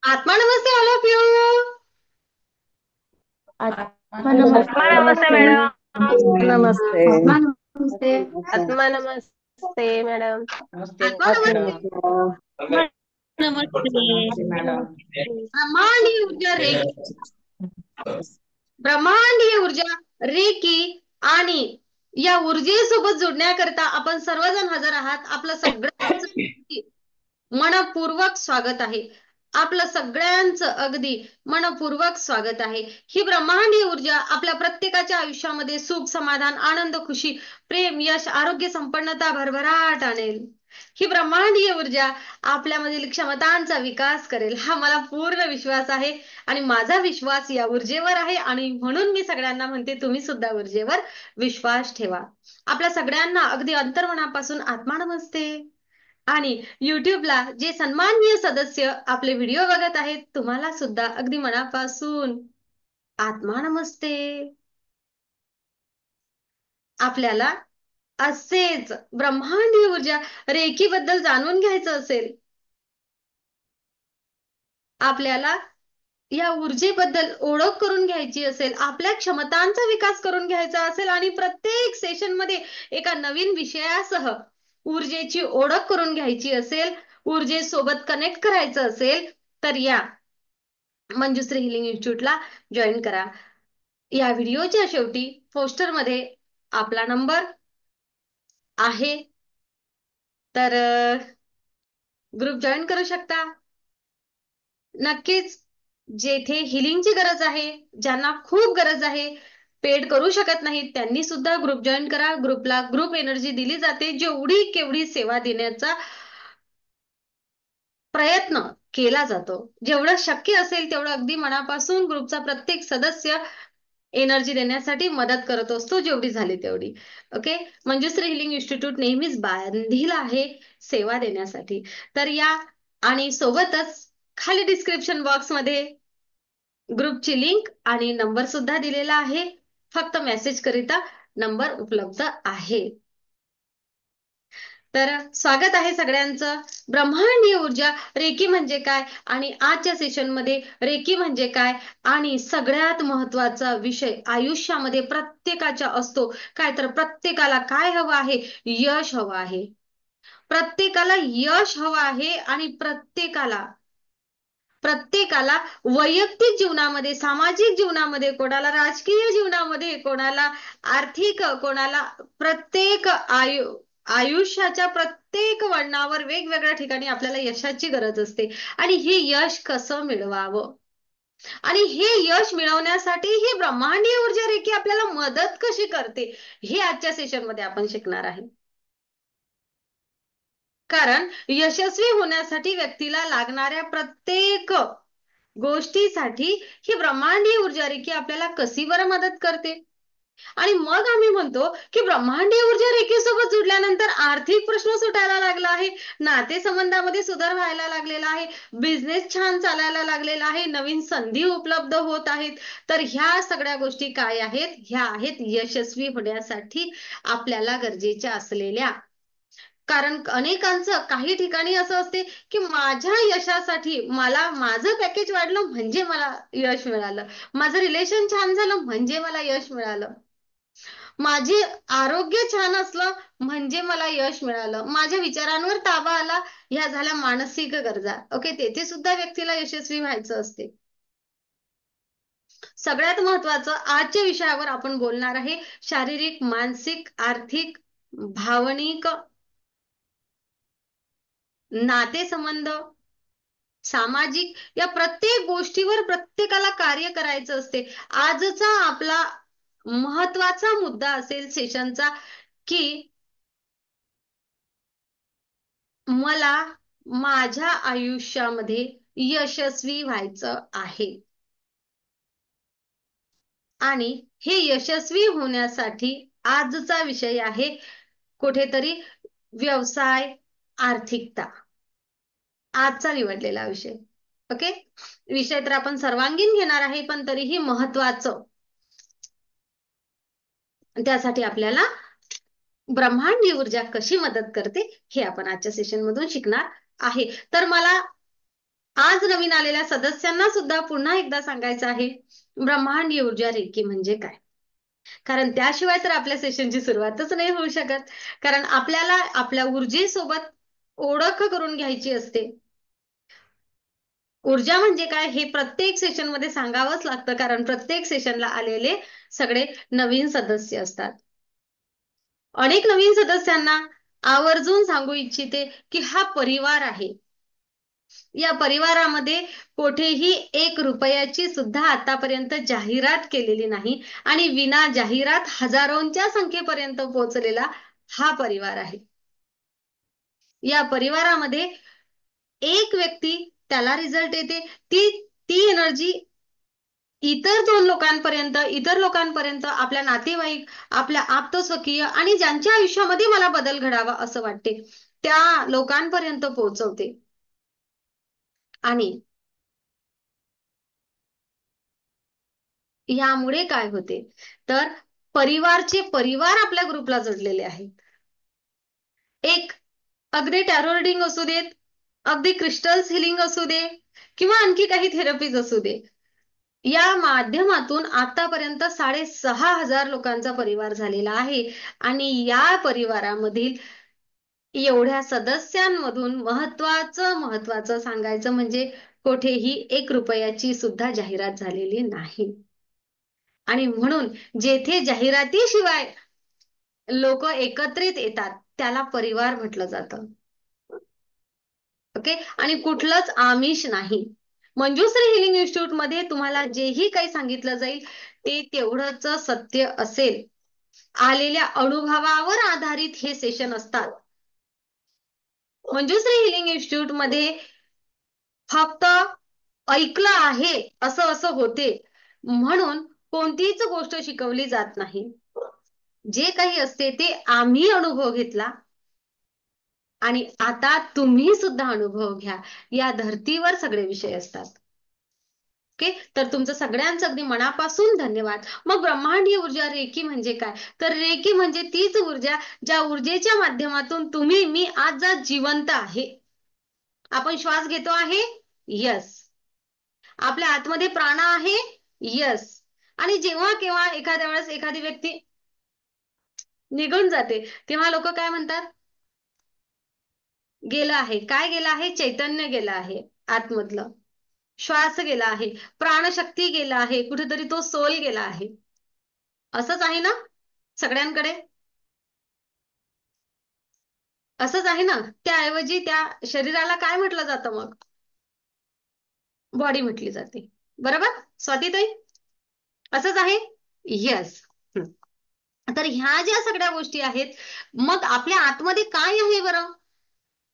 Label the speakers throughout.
Speaker 1: आत्मा नमस्ते all of you.
Speaker 2: आत्मा
Speaker 3: आत्मा
Speaker 2: नमस्ते.
Speaker 3: नमस्ते मॅडम.
Speaker 2: नमस्ते.
Speaker 1: आत्मा नमस्ते.
Speaker 3: आत्मा नमस्ते मॅडम.
Speaker 1: आत्मा नमस्ते.
Speaker 4: नमस्ते मॅडम.
Speaker 1: ब्रह्मांडीय ऊर्जा रेकी, ब्रह्मांडीय ऊर्जा रेकी आणि या ऊर्जेसोबत जोडण्याकरता आपण सर्वजण हजर आहात. आपलं सगळ्यांचं मनपूर्वक स्वागत आहे. आपलं सगळ्यांचं अगदी मनपूर्वक स्वागत आहे. ही ब्रह्मांडीय ऊर्जा आपल्या प्रत्येकाच्या आयुष्यामध्ये सुख, समाधान, आनंद, खुशी, प्रेम, यश, आरोग्य, संपन्नता, भरभराट आणेल. ही ब्रह्मांडीय ऊर्जा आपल्यामधील क्षमतांचा विकास करेल, हा मला पूर्ण विश्वास आहे. आणि माझा विश्वास या ऊर्जेवर आहे आणि म्हणून मी सगळ्यांना म्हणते, तुम्ही सुद्धा ऊर्जेवर विश्वास ठेवा. आपल्या सगळ्यांना अगदी अंतर्मनापासून आत्मा नमस्ते. आणि युट्यूबला जे सन्माननीय सदस्य आपले व्हिडिओ बघत आहेत, तुम्हाला सुद्धा अगदी मनापासून आत्मा नमस्ते. आपल्याला असेच ब्रह्मांडीय ऊर्जा रेकी बद्दल जाणून घ्यायचं असेल, आपल्याला या ऊर्जेबद्दल ओळख करून घ्यायची असेल, आपल्या क्षमतांचा विकास करून घ्यायचा असेल आणि प्रत्येक सेशन मध्ये एका नवीन विषयासह ऊर्जेची ओळख करून घ्यायची असेल, ऊर्जेसोबत कनेक्ट करायचं असेल, तर या मंजुश्री हिलिंग इन्स्टिट्यूटला जॉईन करा. या व्हिडिओच्या शेवटी पोस्टरमध्ये आपला नंबर आहे, तर ग्रुप जॉईन करू शकता. नक्कीच जेथे हिलिंगची गरज आहे, ज्यांना खूप गरज आहे, पेड करू शकत नाहीत, त्यांनी सुद्धा ग्रुप जॉईन करा. ग्रुपला ग्रुप एनर्जी दिली जाते. जेवढी केवढी सेवा देण्याचा प्रयत्न केला जातो, जेवढं शक्य असेल तेवढं अगदी मनापासून ग्रुपचा प्रत्येक सदस्य एनर्जी देण्यासाठी मदत करत असतो, जेवढी झाली तेवढी. ओके. मंजुश्री हिलिंग इन्स्टिट्यूट नेहमीच बांधील आहे सेवा देण्यासाठी. तर या, आणि सोबतच खाली डिस्क्रिप्शन बॉक्समध्ये ग्रुपची लिंक आणि नंबर सुद्धा दिलेला आहे. फक्त मेसेज करिता नंबर उपलब्ध आहे. तर स्वागत आहे सगळ्यांचं. ब्रह्मांडीय ऊर्जा रेकी म्हणजे काय आणि आजच्या सेशनमध्ये रेकी म्हणजे काय, आणि सगळ्यात महत्वाचा विषय आयुष्यामध्ये प्रत्येकाच्या असतो काय, तर प्रत्येकाला काय हवं आहे, यश हवं आहे. प्रत्येकाला यश हवं आहे आणि प्रत्येकाला वैयक्तिक जीवनामध्ये, सामाजिक जीवनामध्ये, कोणाला राजकीय जीवनामध्ये, कोणाला आर्थिक, कोणाला प्रत्येक आयुष्याच्या प्रत्येक वळणावर वेगवेगळ्या ठिकाणी आपल्याला यशाची गरज असते. आणि हे यश कसं मिळवावं आणि हे यश मिळवण्यासाठी ही ब्रह्मांडीय ऊर्जा रेखी आपल्याला मदत कशी करते, हे आजच्या सेशन मध्ये आपण शिकणार आहे. कारण यशस्वी होण्यासाठी व्यक्तीला लागणाऱ्या प्रत्येक गोष्टीसाठी ही ब्रह्मांडीय ऊर्जा रेखी आपल्याला कशी बरं मदत करते. आणि मग आम्ही म्हणतो की ब्रह्मांडीय ऊर्जा रेखेसोबत जुडल्यानंतर आर्थिक प्रश्न सुटायला लागला आहे, नातेसंबंधामध्ये सुधार व्हायला लागलेला आहे, बिझनेस छान चालायला लागलेला आहे, नवीन संधी उपलब्ध होत आहेत. तर ह्या सगळ्या गोष्टी काय आहेत, ह्या आहेत यशस्वी होण्यासाठी आपल्याला गरजेच्या असलेल्या. कारण अनेकांचं काही ठिकाणी असं असते की माझ्या यशासाठी, मला माझं पॅकेज वाढलं म्हणजे मला यश मिळालं, माझं रिलेशन छान झालं म्हणजे मला यश मिळालं, माझे आरोग्य छान असलं म्हणजे मला यश मिळालं, माझ्या विचारांवर ताबा आला, ह्या झाल्या मानसिक गरजा. ओके. तेथे सुद्धा व्यक्तीला यशस्वी व्हायचं असते. सगळ्यात महत्वाचं आजच्या विषयावर आपण बोलणार आहे, शारीरिक, मानसिक, आर्थिक, भावनिक, नातेसंबंध, सामाजिक, या प्रत्येक गोष्टीवर प्रत्येकाला कार्य करायचं असते. आजचा आपला महत्वाचा मुद्दा असेल सेशनचा की मला माझ्या आयुष्यामध्ये यशस्वी व्हायचं आहे. आणि हे यशस्वी होण्यासाठी आजचा विषय आहे कुठेतरी व्यवसाय, आर्थिकता, आजचा निवडलेला विषय. ओके. विषय तर आपण सर्वांगीण घेणार आहे, पण तरीही महत्वाचं, त्यासाठी आपल्याला ब्रह्मांडीय ऊर्जा कशी मदत करते हे आपण आजच्या सेशन मधून शिकणार आहे. तर मला आज नवीन आलेल्या सदस्यांना सुद्धा पुन्हा एकदा सांगायचं आहे, ब्रह्मांडीय ऊर्जा रेकी म्हणजे काय. कारण त्याशिवाय तर आपल्या सेशनची सुरुवातच नाही होऊ शकत. कारण आपल्याला आपल्या ऊर्जेसोबत ओळख करून घ्यायची असते. ऊर्जा म्हणजे काय हे प्रत्येक सेशनमध्ये सांगावंच लागतं, कारण प्रत्येक सेशनला आलेले सगळे नवीन सदस्य असतात. अनेक नवीन सदस्यांना आवर्जून सांगू इच्छिते की हा परिवार आहे. या परिवारामध्ये कोठेही 1 रुपयाची सुद्धा आतापर्यंत जाहिरात केलेली नाही आणि विना जाहिरात हजारोंच्या संख्येपर्यंत पोहोचलेला हा परिवार आहे. या परिवारामध्ये एक व्यक्ती त्याला रिझल्ट येते, ती ती एनर्जी इतर लोकांपर्यंत आपल्या नातेवाईक, आपल्या आप्तस्वकीय आणि ज्यांच्या आयुष्यामध्ये मला बदल घडावा असं वाटते त्या लोकांपर्यंत पोहोचवते. आणि यामुळे काय होते तर परिवार आपल्या ग्रुपला जोडलेले आहेत. एक अगदी टॅरो रीडिंग असू देत, अगदी क्रिस्टल्स हिलिंग असू दे किंवा आणखी काही थेरपीज असू दे, या माध्यमातून आतापर्यंत 6,500 लोकांचा परिवार झालेला आहे. आणि या परिवारामधील एवढ्या सदस्यांमधून महत्वाचं सांगायचं म्हणजे कोठेही 1 रुपयाची सुद्धा जाहिरात झालेली नाही. आणि म्हणून जेथे जाहिरातीशिवाय लोक एकत्रित येतात त्याला परिवार म्हटलं जातं. ओके. आणि कुठलंच आमिष नाही. मंजुश्री हिलिंग इन्स्टिट्यूट मध्ये तुम्हाला जेही काही सांगितलं जाईल ते तेवढंच सत्य असेल. आलेल्या अनुभवावर आधारित हे सेशन असतात. मंजुश्री हिलिंग इन्स्टिट्यूट मध्ये फक्त ऐकलं आहे असं असं होते म्हणून कोणतीच गोष्ट शिकवली जात नाही. जे काही असते ते आम्ही अनुभव घेतला आणि आता तुम्ही सुद्धा अनुभव घ्या. या धर्तीवर सगळे विषय असतात. ओके. तर तुमचं सगळ्यांचं अगदी मनापासून धन्यवाद. मग ब्रह्मांडीय ऊर्जा रेकी म्हणजे काय तर रेकी म्हणजे तीच ऊर्जा ज्या ऊर्जेच्या माध्यमातून तुम्ही मी आज जिवंत आहे. आपण श्वास घेतो आहे, यस. आपल्या आतमध्ये प्राण आहे, यस. आणि जेव्हा केव्हा एखाद्या वेळेस एखादी व्यक्ती निघून जाते तेव्हा लोक काय म्हणतात, गेलं आहे. काय गेलं आहे? चैतन्य गेलं आहे आतमधलं, श्वास गेला आहे, प्राणशक्ती गेला आहे, कुठेतरी तो सोल गेला आहे. असंच आहे ना सगळ्यांकडे? असंच आहे ना. त्याऐवजी त्या शरीराला काय म्हटलं जातं मग? बॉडी म्हटली जाते. बरोबर स्वातीताई? असंच आहे, यस. तर ह्या ज्या सगळ्या गोष्टी आहेत, मग आपल्या आतमध्ये काय आहे बरं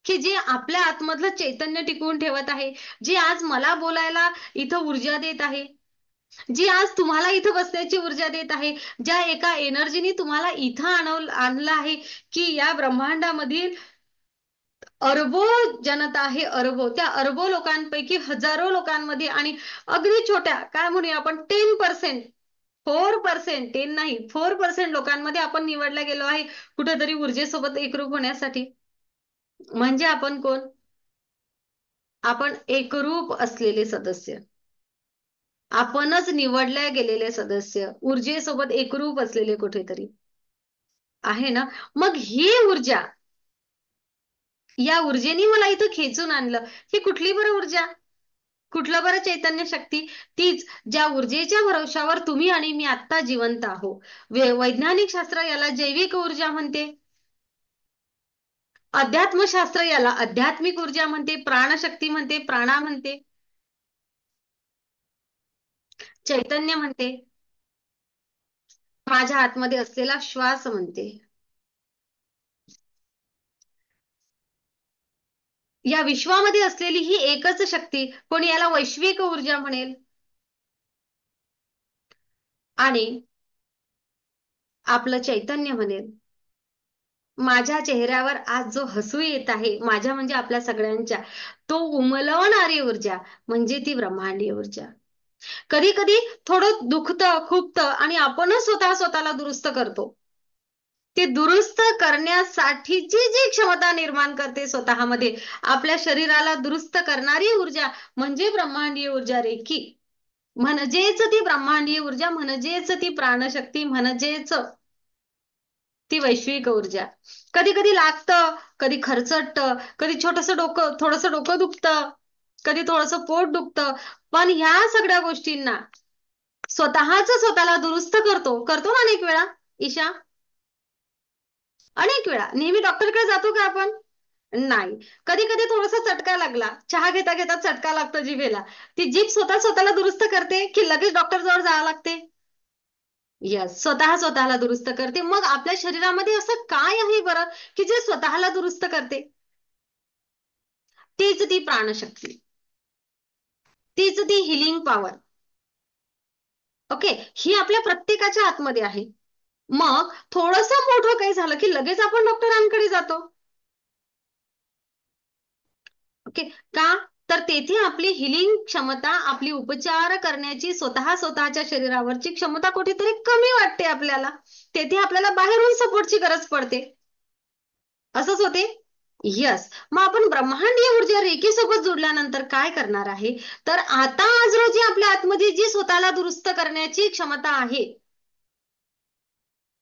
Speaker 1: की जे आपल्या आतमधलं चैतन्य टिकवून ठेवत आहे, जे आज मला बोलायला इथं ऊर्जा देत आहे, जी आज तुम्हाला इथं बसण्याची ऊर्जा देत आहे, ज्या एका एनर्जीनी तुम्हाला इथं आणलं आहे की या ब्रह्मांडामधील अरबो जनता आहे, अरबो. त्या अरबो लोकांपैकी हजारो लोकांमध्ये आणि अगदी छोट्या काय म्हणूया आपण 10%, 4%, 10 नाही 4% लोकांमध्ये आपण निवडला गेलो आहे कुठेतरी ऊर्जेसोबत एकरूप होण्यासाठी. म्हणजे आपण कोण? आपण एकरूप असलेले सदस्य, आपणच निवडल्या गेलेले सदस्य, ऊर्जेसोबत एकरूप असलेले कुठेतरी आहे ना. मग ही ऊर्जा, या ऊर्जेने मला इथं खेचून आणलं. ही कुठली बरं ऊर्जा? कुठलं बरं चैतन्य शक्ती? तीच ज्या ऊर्जेच्या भरवशावर तुम्ही आणि मी आत्ता जिवंत आहो. वैज्ञानिक शास्त्र याला जैविक ऊर्जा म्हणते, अध्यात्मशास्त्र याला आध्यात्मिक ऊर्जा म्हणते, प्राणशक्ती म्हणते, प्राणा म्हणते, चैतन्य म्हणते, माझ्या आतमध्ये असलेला श्वास म्हणते. या विश्वामध्ये असलेली ही एकच शक्ती, कोणी याला वैश्विक ऊर्जा म्हणेल आणि आपलं चैतन्य म्हणेल. माझ्या चेहऱ्यावर आज जो हसू येत आहे, माझ्या म्हणजे आपल्या सगळ्यांच्या, तो उमलवणारी ऊर्जा म्हणजे ती ब्रह्मांडीय ऊर्जा. कधी कधी थोडं दुखतं खुपतं आणि आपणच स्वतःला दुरुस्त करतो. ते दुरुस्त करण्यासाठीची जी क्षमता निर्माण करते स्वतःमध्ये, आपल्या शरीराला दुरुस्त करणारी ऊर्जा म्हणजे ब्रह्मांडीय ऊर्जा रेकी. म्हणजेच ती ब्रह्मांडीय ऊर्जा, म्हणजेच ती प्राणशक्ती, म्हणजेच ती वैश्विक ऊर्जा. कधी कधी लागतं, कधी खरचटतं, कधी थोडंसं डोकं दुखतं, कधी थोडंसं पोट दुखतं, पण ह्या सगळ्या गोष्टींना स्वतःला दुरुस्त करतो ना अनेक वेळा ईशा. अनेक वेळा. नेहमी डॉक्टरकडे जातो का आपण? नाही. कधी कधी थोडासा चटका लागला, चहा घेता घेता चटका लागतो जिभेला, ती जीभ स्वतःला दुरुस्त करते की लगेच डॉक्टर जवळ जावं लागते? यस, स्वतःला दुरुस्त करते. मग आपल्या शरीरामध्ये असं काय आहे बरं की जे स्वतःला दुरुस्त करते? तीच ती प्राणशक्ती, तीच ती हिलिंग पॉवर. ओके, ही आपल्या प्रत्येकाच्या आतमध्ये आहे. मग थोडंसं मोठं काही झालं की लगेच आपण डॉक्टरांकडे जातो. ओके, का? तर तेथे आपली हिलिंग क्षमता, आपली उपचार करण्याची स्वतःच्या शरीरावरची क्षमता कुठेतरी कमी वाटते आपल्याला. तेथे आपल्याला बाहेरून सपोर्टची गरज पडते. असंच होते. यस. मग आपण ब्रह्मांडीय ऊर्जा रेकी सोबत जोडल्यानंतर काय करणार आहे, तर आता आज रोजी आपल्या आतमध्ये जी स्वतःला दुरुस्त करण्याची क्षमता आहे,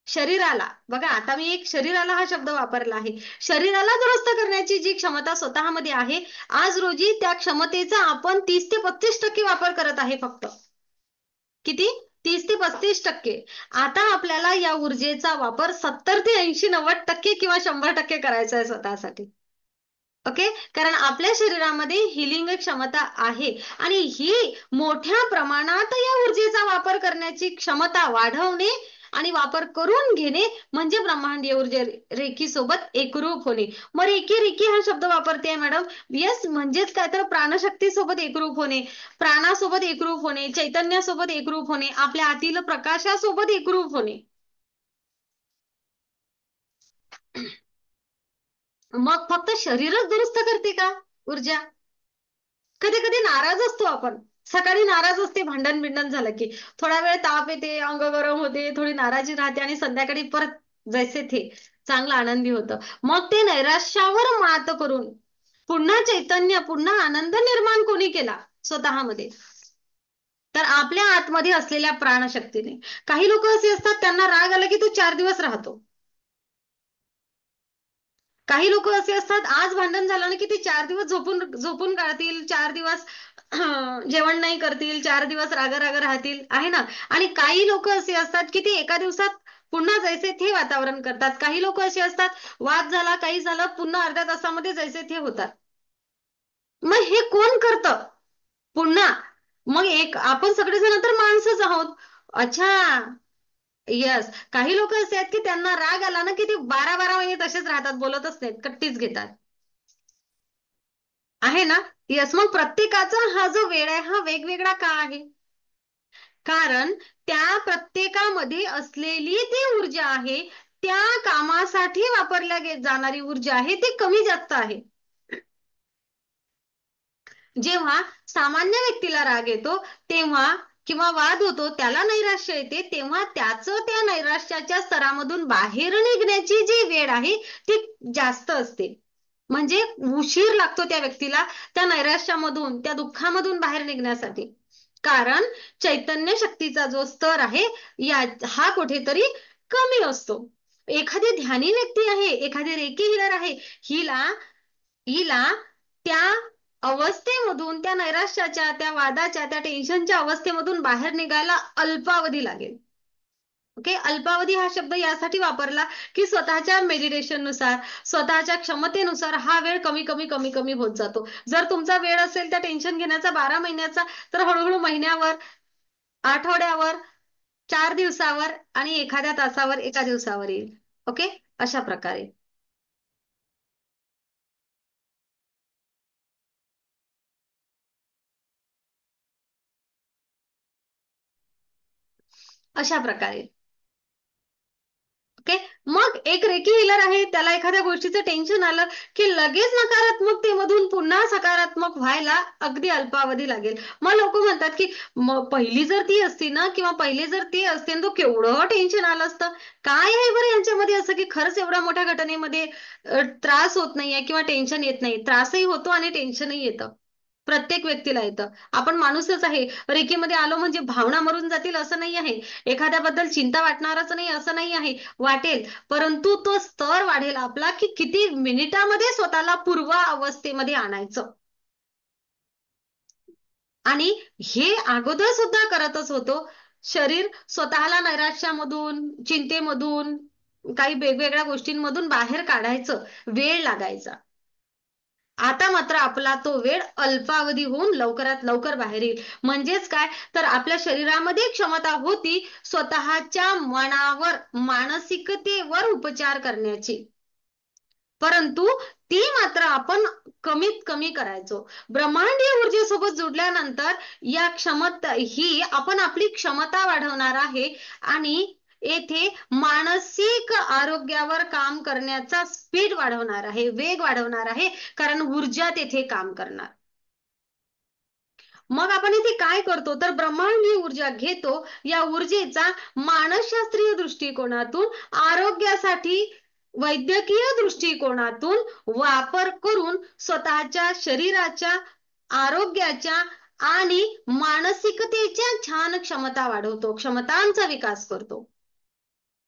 Speaker 1: शरीराला बघा, आता मी एक शरीराला हा शब्द वापरला आहे. शरीराला दुरुस्त करण्याची जी क्षमता स्वतःमध्ये आहे, आज रोजी त्या क्षमतेचा आपण 30 ते 35% वापर करत आहे फक्त. किती? 30 ते 35%. आता आपल्याला या ऊर्जेचा वापर 70 ते 80 90% किंवा 100% करायचा आहे स्वतःसाठी. ओके, कारण आपल्या शरीरामध्ये हिलिंग क्षमता आहे आणि ही मोठ्या प्रमाणात या ऊर्जेचा वापर करण्याची क्षमता वाढवणे आणि वापर करून घेणे म्हणजे ब्रह्मांडीय ऊर्जा रेकी सोबत एकरूप होणे. मग रेकी रेकी हा शब्द वापरते मॅडम. येस, म्हणजेच काय तर प्राणशक्ती सोबत एकरूप होणे, प्राणासोबत एकरूप होणे, चैतन्यासोबत एकरूप होणे, आपल्या आतील प्रकाशासोबत एकरूप होणे. मग फक्त शरीरच दुरुस्त करते का ऊर्जा? कधी कधी नाराज असतो आपण. सकाळी नाराज असते, भांडण बिंडण झालं की थोडा वेळ ताप येते, अंग गरम होते, थोडी नाराजी राहते आणि संध्याकाळी परत जैसे थे चांगलं आनंदी होतं. मग ते नैराश्यावर मात करून पुन्हा चैतन्य, पुन्हा आनंद निर्माण कोणी केला? स्वतःमध्ये. तर आपल्या आतमध्ये असलेल्या प्राणशक्तीने. काही लोक असे असतात, त्यांना राग आला की तो 4 दिवस राहतो. काही लोक असे असतात, आज भांडण झालं ना की ते 4 दिवस झोपून झोपून काढतील, 4 दिवस जेवण नाही करतील, 4 दिवस राग राग राहतील, आहे ना. आणि काही लोक असे असतात की ते एका दिवसात पुन्हा जैसे थे वातावरण करतात. काही लोक असे असतात, वाद झाला, काही झालं, पुन्हा अर्ध्या तासामध्ये जैसे थे होतात. मग हे कोण करतं पुन्हा? मग एक आपण सगळेजण तर माणसंच आहोत. अच्छा. यस. काही लोक असे आहेत की त्यांना राग आला ना की ते 12 12 महिने तसेच राहतात, बोलतच नाहीत, कट्टीच घेतात. आहे ना. यस. मग प्रत्येकाचा हा जो वेळ आहे हा वेगवेगळा का आहे? कारण त्या प्रत्येकामध्ये असलेली ती ऊर्जा आहे, त्या कामासाठी वापरल्या जाणारी ऊर्जा आहे ती कमी जास्त आहे. जेव्हा सामान्य व्यक्तीला राग येतो तेव्हा किंवा वाद होतो, त्याला नैराश्य येते, तेव्हा त्याचं त्या नैराश्याच्या स्तरामधून बाहेर निघण्याची जी वेळ आहे ती जास्त असते. म्हणजे उशीर लागतो त्या व्यक्तीला त्या नैराश्यामधून, त्या दुःखामधून बाहेर निघण्यासाठी. कारण चैतन्य शक्तीचा जो स्तर आहे हा कुठेतरी कमी असतो. एखादी ध्यानी व्यक्ती आहे, एखादी रेकी हिलर आहे, हिला हिला त्या अवस्थेमधून, त्या नैराश्याच्या, त्या वादाच्या, त्या टेन्शनच्या अवस्थेमधून बाहेर निघायला अल्पावधी लागेल. ओके, अल्पावधी हा शब्द यासाठी वापरला की स्वतःच्या मेडिटेशननुसार, स्वतःच्या क्षमतेनुसार हा वेळ कमी कमी कमी कमी होत जातो. जर तुमचा वेळ असेल त्या टेन्शन घेण्याचा 12 महिन्याचा, तर हळूहळू महिन्यावर, आठवड्यावर, 4 दिवसावर आणि एखाद्या तासावर, एका दिवसावर येईल. ओके, अशा प्रकारे. अशा प्रकारे. ओके. मग एक रेकी हिलर आहे, त्याला एखाद्या गोष्टीचं टेन्शन आलं की लगेच नकारात्मकतेमधून पुन्हा सकारात्मक व्हायला अगदी अल्पावधी लागेल. मग लोक म्हणतात की पहिली जर ती असती ना, किंवा पहिले जर ते असते ना, तो केवढं टेन्शन आलं असतं. काय आहे बरं यांच्यामध्ये असं की खरंच एवढ्या मोठ्या घटनेमध्ये त्रास होत नाहीये किंवा टेन्शन येत नाही? त्रासही होतो आणि टेन्शनही येतं. प्रत्येक व्यक्तीला येतं. आपण माणूसच आहे. रेकीमध्ये आलो म्हणजे भावना मरून जातील असं नाही आहे. एखाद्याबद्दल चिंता वाटणारच नाही असं नाही आहे. वाटेल, परंतु तो स्तर वाढेल आपला की किती मिनिटामध्ये स्वतःला पूर्व अवस्थेमध्ये आणायचं. आणि हे अगोदर सुद्धा करतच होतो. शरीर स्वतःला नैराश्यामधून, चिंतेमधून, काही वेगवेगळ्या गोष्टींमधून बाहेर काढायचं वेळ लागायचा. आता मात्र आपला तो वेळ अल्पावधी होऊन लवकरात लवकर बाहेर येईल. म्हणजेच काय, तर आपल्या शरीरामध्ये क्षमता होती स्वतःच्या मनावर, मानसिकतेवर उपचार करण्याची, परंतु ती मात्र आपण कमीत कमी करायचो. ब्रह्मांडीय ऊर्जेसोबत जुडल्यानंतर या क्षमता ही आपण आपली क्षमता वाढवणार आहे आणि येथे मानसिक आरोग्यावर काम करण्याचा स्पीड वाढवणार आहे, वेग वाढवणार आहे, कारण ऊर्जा तेथे काम करणार. मग आपण इथे काय करतो, तर ब्रह्मांडीय ऊर्जा घेतो. या ऊर्जेचा मानसशास्त्रीय दृष्टिकोनातून, आरोग्यासाठी वैद्यकीय दृष्टिकोनातून वापर करून स्वतःच्या शरीराच्या, आरोग्याच्या आणि मानसिकतेच्या छान क्षमता वाढवतो, क्षमतांचा विकास करतो.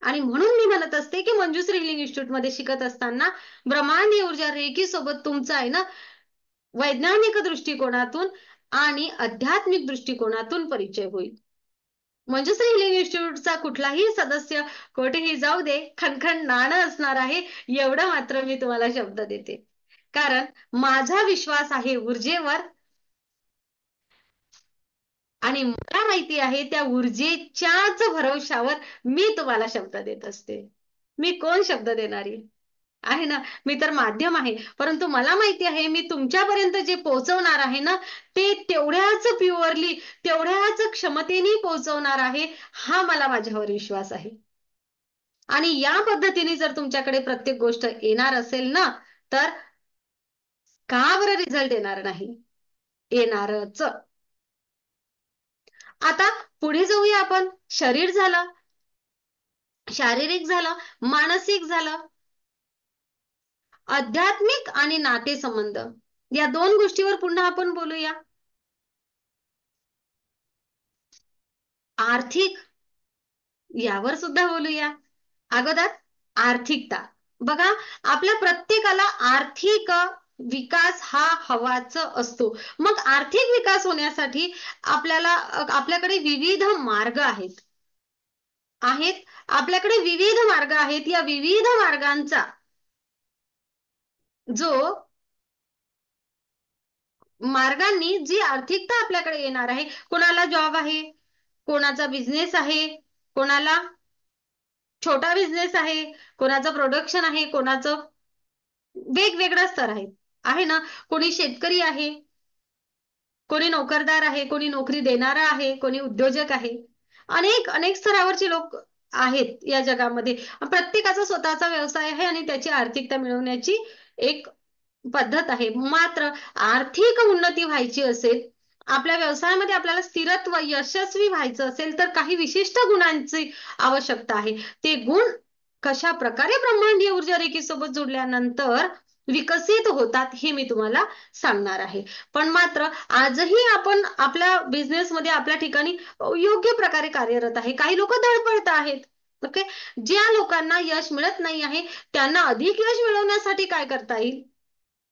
Speaker 1: आणि म्हणून मी म्हणत असते की मंजुश्री हिलिंग इन्स्टिट्यूट मध्ये शिकत असताना ब्रह्मांडीय ऊर्जा रेकी सोबत तुमचा आहे ना, वैज्ञानिक दृष्टिकोनातून आणि आध्यात्मिक दृष्टिकोनातून परिचय होईल. मंजुश्री हिलिंग इन्स्टिट्यूटचा कुठलाही सदस्य कोठेही जाऊ दे, खणखण नाणं असणार आहे, एवढं मात्र मी तुम्हाला शब्द देते. कारण माझा विश्वास आहे ऊर्जेवर, आणि मला माहिती आहे त्या ऊर्जेच्याच भरवशावर मी तुम्हाला शब्द देत असते. मी कोण शब्द देणारी आहे ना, मी तर माध्यम आहे. परंतु मला माहिती आहे मी तुमच्यापर्यंत जे पोहोचवणार आहे ना, ते तेवढ्याच प्युअरली, तेवढ्याच क्षमतेने पोहोचवणार आहे, हा मला माझ्यावर विश्वास आहे. आणि या पद्धतीने जर तुमच्याकडे प्रत्येक गोष्ट येणार असेल ना, तर का बरं रिझल्ट येणार नाही? येणारच. आता पुढे जाऊया आपण. शरीर झालं, शारीरिक झालं, मानसिक झालं, आध्यात्मिक आणि नातेसंबंध, या दोन गोष्टीवर पुन्हा आपण बोलूया. आर्थिक, यावर सुद्धा बोलूया. अगोदर आर्थिकता. बघा, आपल्या प्रत्येकाला आर्थिक विकास हा हवाच असतो. मग आर्थिक विकास होण्यासाठी आपल्याकडे विविध मार्ग आहेत. आपल्याकडे विविध मार्ग आहेत. या विविध मार्गांचा मार्गांनी जी आर्थिकता आपल्याकडे येणार आहे, कोणाला जॉब आहे, कोणाचा बिझनेस आहे, कोणाला छोटा बिझनेस आहे, कोणाचं प्रोडक्शन आहे, कोणाचं वेगवेगळं स्तर आहे ना. कोणी शेतकरी आहे, कोणी नोकरदार आहे, कोणी नोकरी देणारा आहे, कोणी उद्योजक आहे. अनेक अनेक स्तरावरचे लोक आहेत या जगामध्ये. प्रत्येकाचा स्वतःचा व्यवसाय आहे आणि त्याची आर्थिकता मिळवण्याची एक पद्धत आहे. मात्र आर्थिक उन्नती व्हायची असेल, आपल्या व्यवसायामध्ये आपल्याला स्थिरत्व, यशस्वी व्हायचं असेल, तर काही विशिष्ट गुणांची आवश्यकता आहे. ते गुण कशा प्रकारे ब्रह्मांडीय ऊर्जा रेखीसोबत जोडल्यानंतर विकसित होतात हे मी तुम्हाला सांगणार आहे. पण मात्र आजही आपण आपल्या बिझनेसमध्ये, आपल्या ठिकाणी योग्य प्रकारे कार्यरत आहे. काही लोक धडपडत आहेत. ओके. ज्या लोकांना यश मिळत नाही आहे, त्यांना अधिक यश मिळवण्यासाठी काय करता येईल,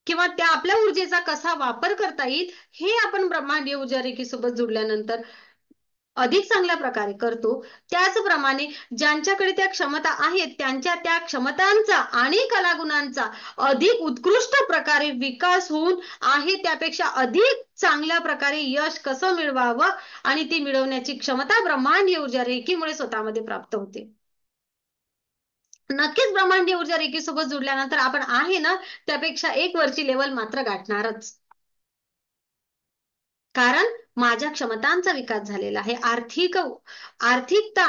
Speaker 1: किंवा त्या आपल्या ऊर्जेचा कसा वापर करता येईल, हे आपण ब्रह्मांडीय ऊर्जा रेखीसोबत जुडल्यानंतर अधिक चांगल्या प्रकारे करतो. त्याचप्रमाणे ज्यांच्याकडे त्या क्षमता आहेत, त्यांच्या त्या क्षमतांचा आणि कलागुणांचा अधिक उत्कृष्ट प्रकारे विकास होऊन आहे त्यापेक्षा अधिक चांगल्या प्रकारे यश कसं मिळवावं आणि ती मिळवण्याची क्षमता ब्रह्मांडीय ऊर्जा रेखीमुळे स्वतःमध्ये प्राप्त होते. नक्कीच ब्रह्मांडीय ऊर्जा रेखीसोबत जुडल्यानंतर आपण आहे ना, त्यापेक्षा एक वरची लेवल मात्र गाठणारच. कारण माझ्या क्षमतांचा विकास झालेला आहे. आर्थिकता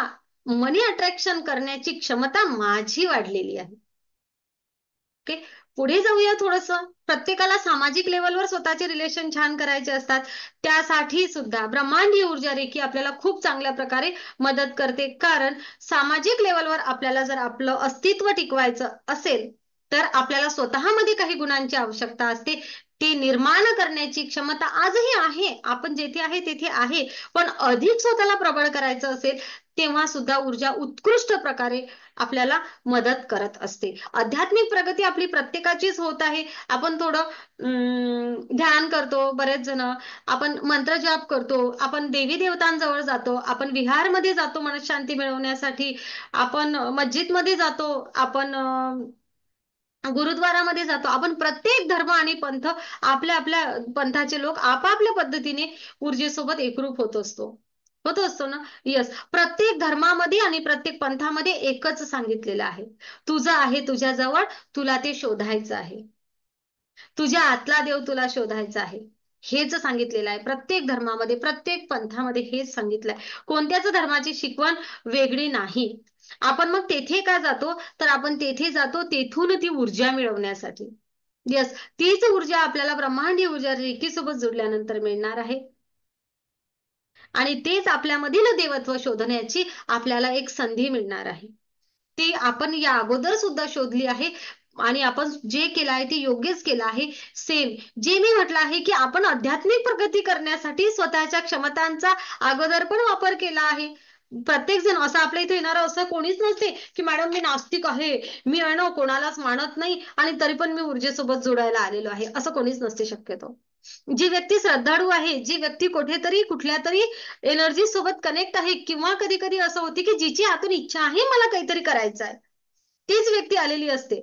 Speaker 1: मनी अट्रॅक्शन करण्याची क्षमता माझी वाढलेली आहे. ओके, पुढे जाऊया थोडस. प्रत्येकाला सामाजिक लेवलवर स्वतःचे रिलेशन छान करायचे असतात. त्यासाठी सुद्धा ब्रह्मांडीय ऊर्जा रेखी आपल्याला खूप चांगल्या प्रकारे मदत करते. कारण सामाजिक लेवलवर आपल्याला जर आपलं अस्तित्व टिकवायचं असेल तर आपल्याला स्वतःमध्ये काही गुणांची आवश्यकता असते. ती निर्माण करण्याची क्षमता आजही आहे, आपण जेथे आहे तेथे आहे. पण अधिक स्वतःला प्रबळ करायचं असेल तेव्हा सुद्धा ऊर्जा उत्कृष्ट प्रकारे आपल्याला मदत करत असते. आध्यात्मिक प्रगती आपली प्रत्येकाचीच होत आहे. आपण थोडं ध्यान करतो, बरेच जण आपण मंत्र जाप करतो, आपण देवी देवतांजवळ जातो, आपण विहारमध्ये जातो मनशांती मिळवण्यासाठी, आपण मस्जिदमध्ये जातो, आपण गुरुद्वारामध्ये जातो. आपण प्रत्येक धर्म आणि पंथ, आपल्या आपल्या पंथाचे लोक आपापल्या पद्धतीने ऊर्जेसोबत एकरूप होत असतो ना. यस, प्रत्येक धर्मामध्ये आणि प्रत्येक पंथामध्ये एकच सांगितलेलं आहे, तुझं आहे तुझ्या जवळ, तुला ते शोधायचं आहे. तुझ्या आतला देव तुला शोधायचा आहे, हेच सांगितलेलं आहे. प्रत्येक धर्मामध्ये, प्रत्येक पंथामध्ये हेच सांगितलंय. कोणत्याच धर्माची शिकवण वेगळी नाही. आपण मग तेथे का जातो, तर आपण तेथे जातो तेथून ती ऊर्जा मिळवण्यासाठी. यस, तीच ऊर्जा आपल्याला ब्रह्मांडीय ऊर्जा रेखीसोबत जोडल्यानंतर मिळणार आहे. आणि तेच आपल्यामधील देवत्व शोधण्याची आपल्याला एक संधी मिळणार आहे. ती आपण या अगोदर सुद्धा शोधली आहे आणि आपण जे केलं आहे ते योग्यच केलं आहे. सेम जे मी म्हटलं आहे की आपण आध्यात्मिक प्रगती करण्यासाठी स्वतःच्या क्षमतांचा अगोदर पण वापर केला आहे. प्रत्येक जण असं आपल्या इथे येणार असं कोणीच नसते की मॅडम मी नास्तिक आहे, मी कोणालाच मानत नाही आणि तरी पण मी ऊर्जेसोबत जोडायला आलेलो आहे, असं कोणीच नसते शक्यतो. जी व्यक्ती श्रद्धाळू आहे, जी व्यक्ती कुठेतरी कुठल्या तरी एनर्जी सोबत कनेक्ट आहे, किंवा कधी कधी असं होते की जिची आतून इच्छा आहे मला काहीतरी करायचं आहे, तीच व्यक्ती आलेली असते.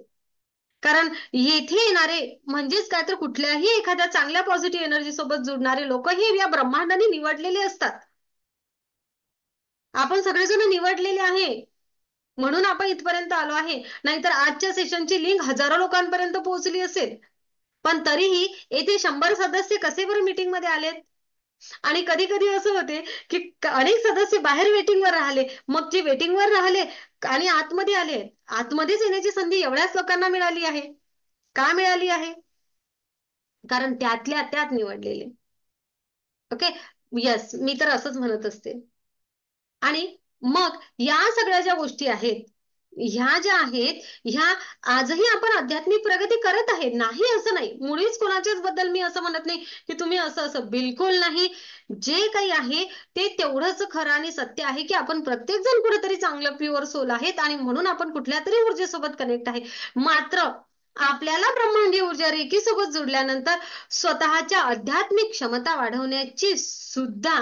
Speaker 1: कारण येथे येणारे म्हणजेच काय तर कुठल्याही एखाद्या चांगल्या पॉझिटिव्ह एनर्जी सोबत जुडणारे लोक हे या ब्रह्मांडाने निवडलेले असतात. आपण सगळेजण निवडलेले आहे म्हणून आपण इथपर्यंत आलो आहे. नाहीतर आजच्या सेशनची लिंक हजारो लोकांपर्यंत पोहोचली असेल, पण तरीही येथे 100 सदस्य कसे बरं मीटिंग मध्ये आलेत. आणि कधी कधी असं होते की अनेक सदस्य बाहेर वेटिंगवर राहिले, मग जे वेटिंगवर राहिले आणि आतमध्ये आले, आतमध्येच येण्याची संधी एवढ्याच लोकांना मिळाली आहे. का मिळाली आहे? कारण त्यातल्या त्यात निवडलेले. ओके, यस, मी तर असंच म्हणत असते. आणि मग या सगळ्या ज्या गोष्टी आहेत, ह्या ज्या आहेत, ह्या आजही आपण आध्यात्मिक प्रगती करत आहे, नाही असं नाही. मुळीच कोणाच्याच बद्दल मी असं म्हणत नाही की तुम्ही असं बिलकुल नाही. जे काही आहे ते तेवढंच खरं आणि सत्य आहे की आपण प्रत्येक जण कुठेतरी चांगलं प्युअर सोल आहेत आणि म्हणून आपण कुठल्या तरी ऊर्जेसोबत कनेक्ट आहे. मात्र आपल्याला ब्रह्मांडीय ऊर्जा रेखीसोबत जोडल्यानंतर स्वतःच्या आध्यात्मिक क्षमता वाढवण्याची सुद्धा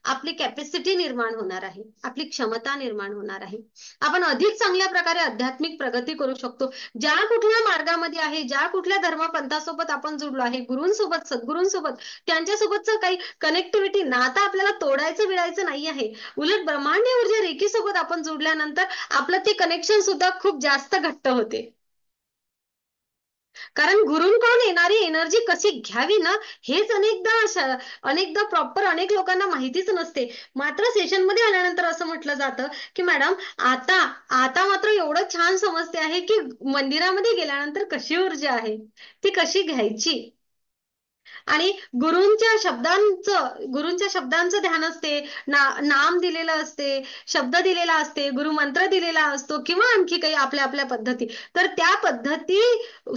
Speaker 1: आपली कॅपॅसिटी निर्माण होणार आहे, आपली क्षमता निर्माण होणार आहे. आपण अधिक चांगल्या प्रकारे आध्यात्मिक प्रगती करू शकतो. ज्या कुठल्या मार्गामध्ये आहे, ज्या कुठल्या धर्मपंथासोबत आपण जोडलो आहे, गुरूंसोबत, सद्गुरूंसोबत, त्यांच्यासोबतचं काही कनेक्टिव्हिटी नातं आपल्याला तोडायचं विडायचं नाही आहे. उलट ब्रह्मांडीय ऊर्जा रेखीसोबत आपण जोडल्यानंतर आपलं ते कनेक्शन सुद्धा खूप जास्त घट्ट होते. कारण गुरूंकडून येणारी एनर्जी कशी घ्यावी ना, हेच अनेकदा प्रॉपर अनेक लोकांना माहितीच नसते. मात्र सेशन मध्ये आल्यानंतर असं म्हटलं जातं की मॅडम आता आता मात्र एवढं छान समजते आहे की मंदिरामध्ये गेल्यानंतर कशी ऊर्जा आहे, ती कशी घ्यायची. आणि गुरूंच्या शब्दांचं ध्यान असते, नाम दिलेलं असते, शब्द दिलेला असते, गुरुमंत्र दिलेला असतो, किंवा आणखी काही आपल्या आपल्या पद्धती. तर त्या पद्धती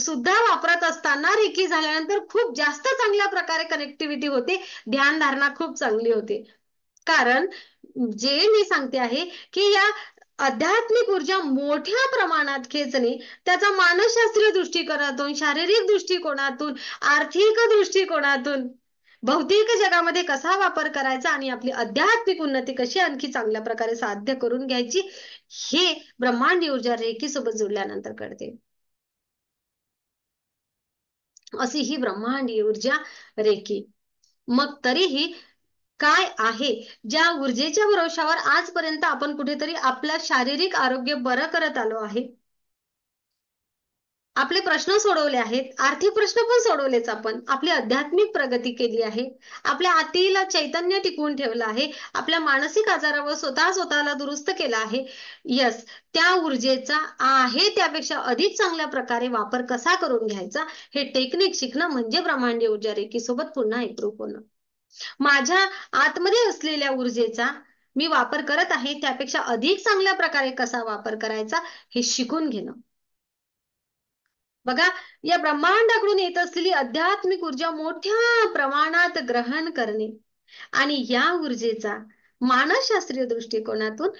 Speaker 1: सुद्धा वापरत असताना रेखी झाल्यानंतर खूप जास्त चांगल्या प्रकारे कनेक्टिव्हिटी होते, ध्यानधारणा खूप चांगली होते. कारण जे मी सांगते आहे की या आध्यात्मिक ऊर्जा मोठ्या प्रमाणात खेचणे, त्याचा मानसशास्त्रीय दृष्टिकोनातून, शारीरिक दृष्टिकोनातून, आर्थिक दृष्टिकोनातून, भौतिक जगामध्ये कसा वापर करायचा आणि आपली आध्यात्मिक उन्नती कशी आणखी चांगल्या प्रकारे साध्य करून घ्यायची, हे ब्रह्मांडीय ऊर्जा रेखीसोबत जोडल्यानंतर कळते. अशी ही ब्रह्मांडीय ऊर्जा रेखी. मग तरीही काय आहे, ज्या ऊर्जेच्या भरोशावर आजपर्यंत आपण कुठेतरी आपलं शारीरिक आरोग्य बरं करत आलो आहे, आपले प्रश्न सोडवले आहेत, आर्थिक प्रश्न पण सोडवलेच आपण, आपली आध्यात्मिक प्रगती केली आहे, आपल्या आतील चैतन्य टिकवून ठेवलं आहे, आपल्या मानसिक आजारावर स्वतःला दुरुस्त केलं आहे. यस, त्या ऊर्जेचा आहे त्यापेक्षा अधिक चांगल्या प्रकारे वापर कसा करून घ्यायचा हे टेक्निक शिकणं म्हणजे ब्रह्मांडीय ऊर्जा रेकी सोबत पुन्हा एकरूप होणं. माझ्या आतमध्ये असलेल्या ऊर्जेचा मी वापर करत आहे त्यापेक्षा अधिक चांगल्या प्रकारे कसा वापर करायचा हे शिकून घेणं. बघा, या ब्रह्मांडाकडून येत असलेली आध्यात्मिक ऊर्जा मोठ्या प्रमाणात ग्रहण करणे आणि या ऊर्जेचा मानसशास्त्रीय दृष्टिकोनातून,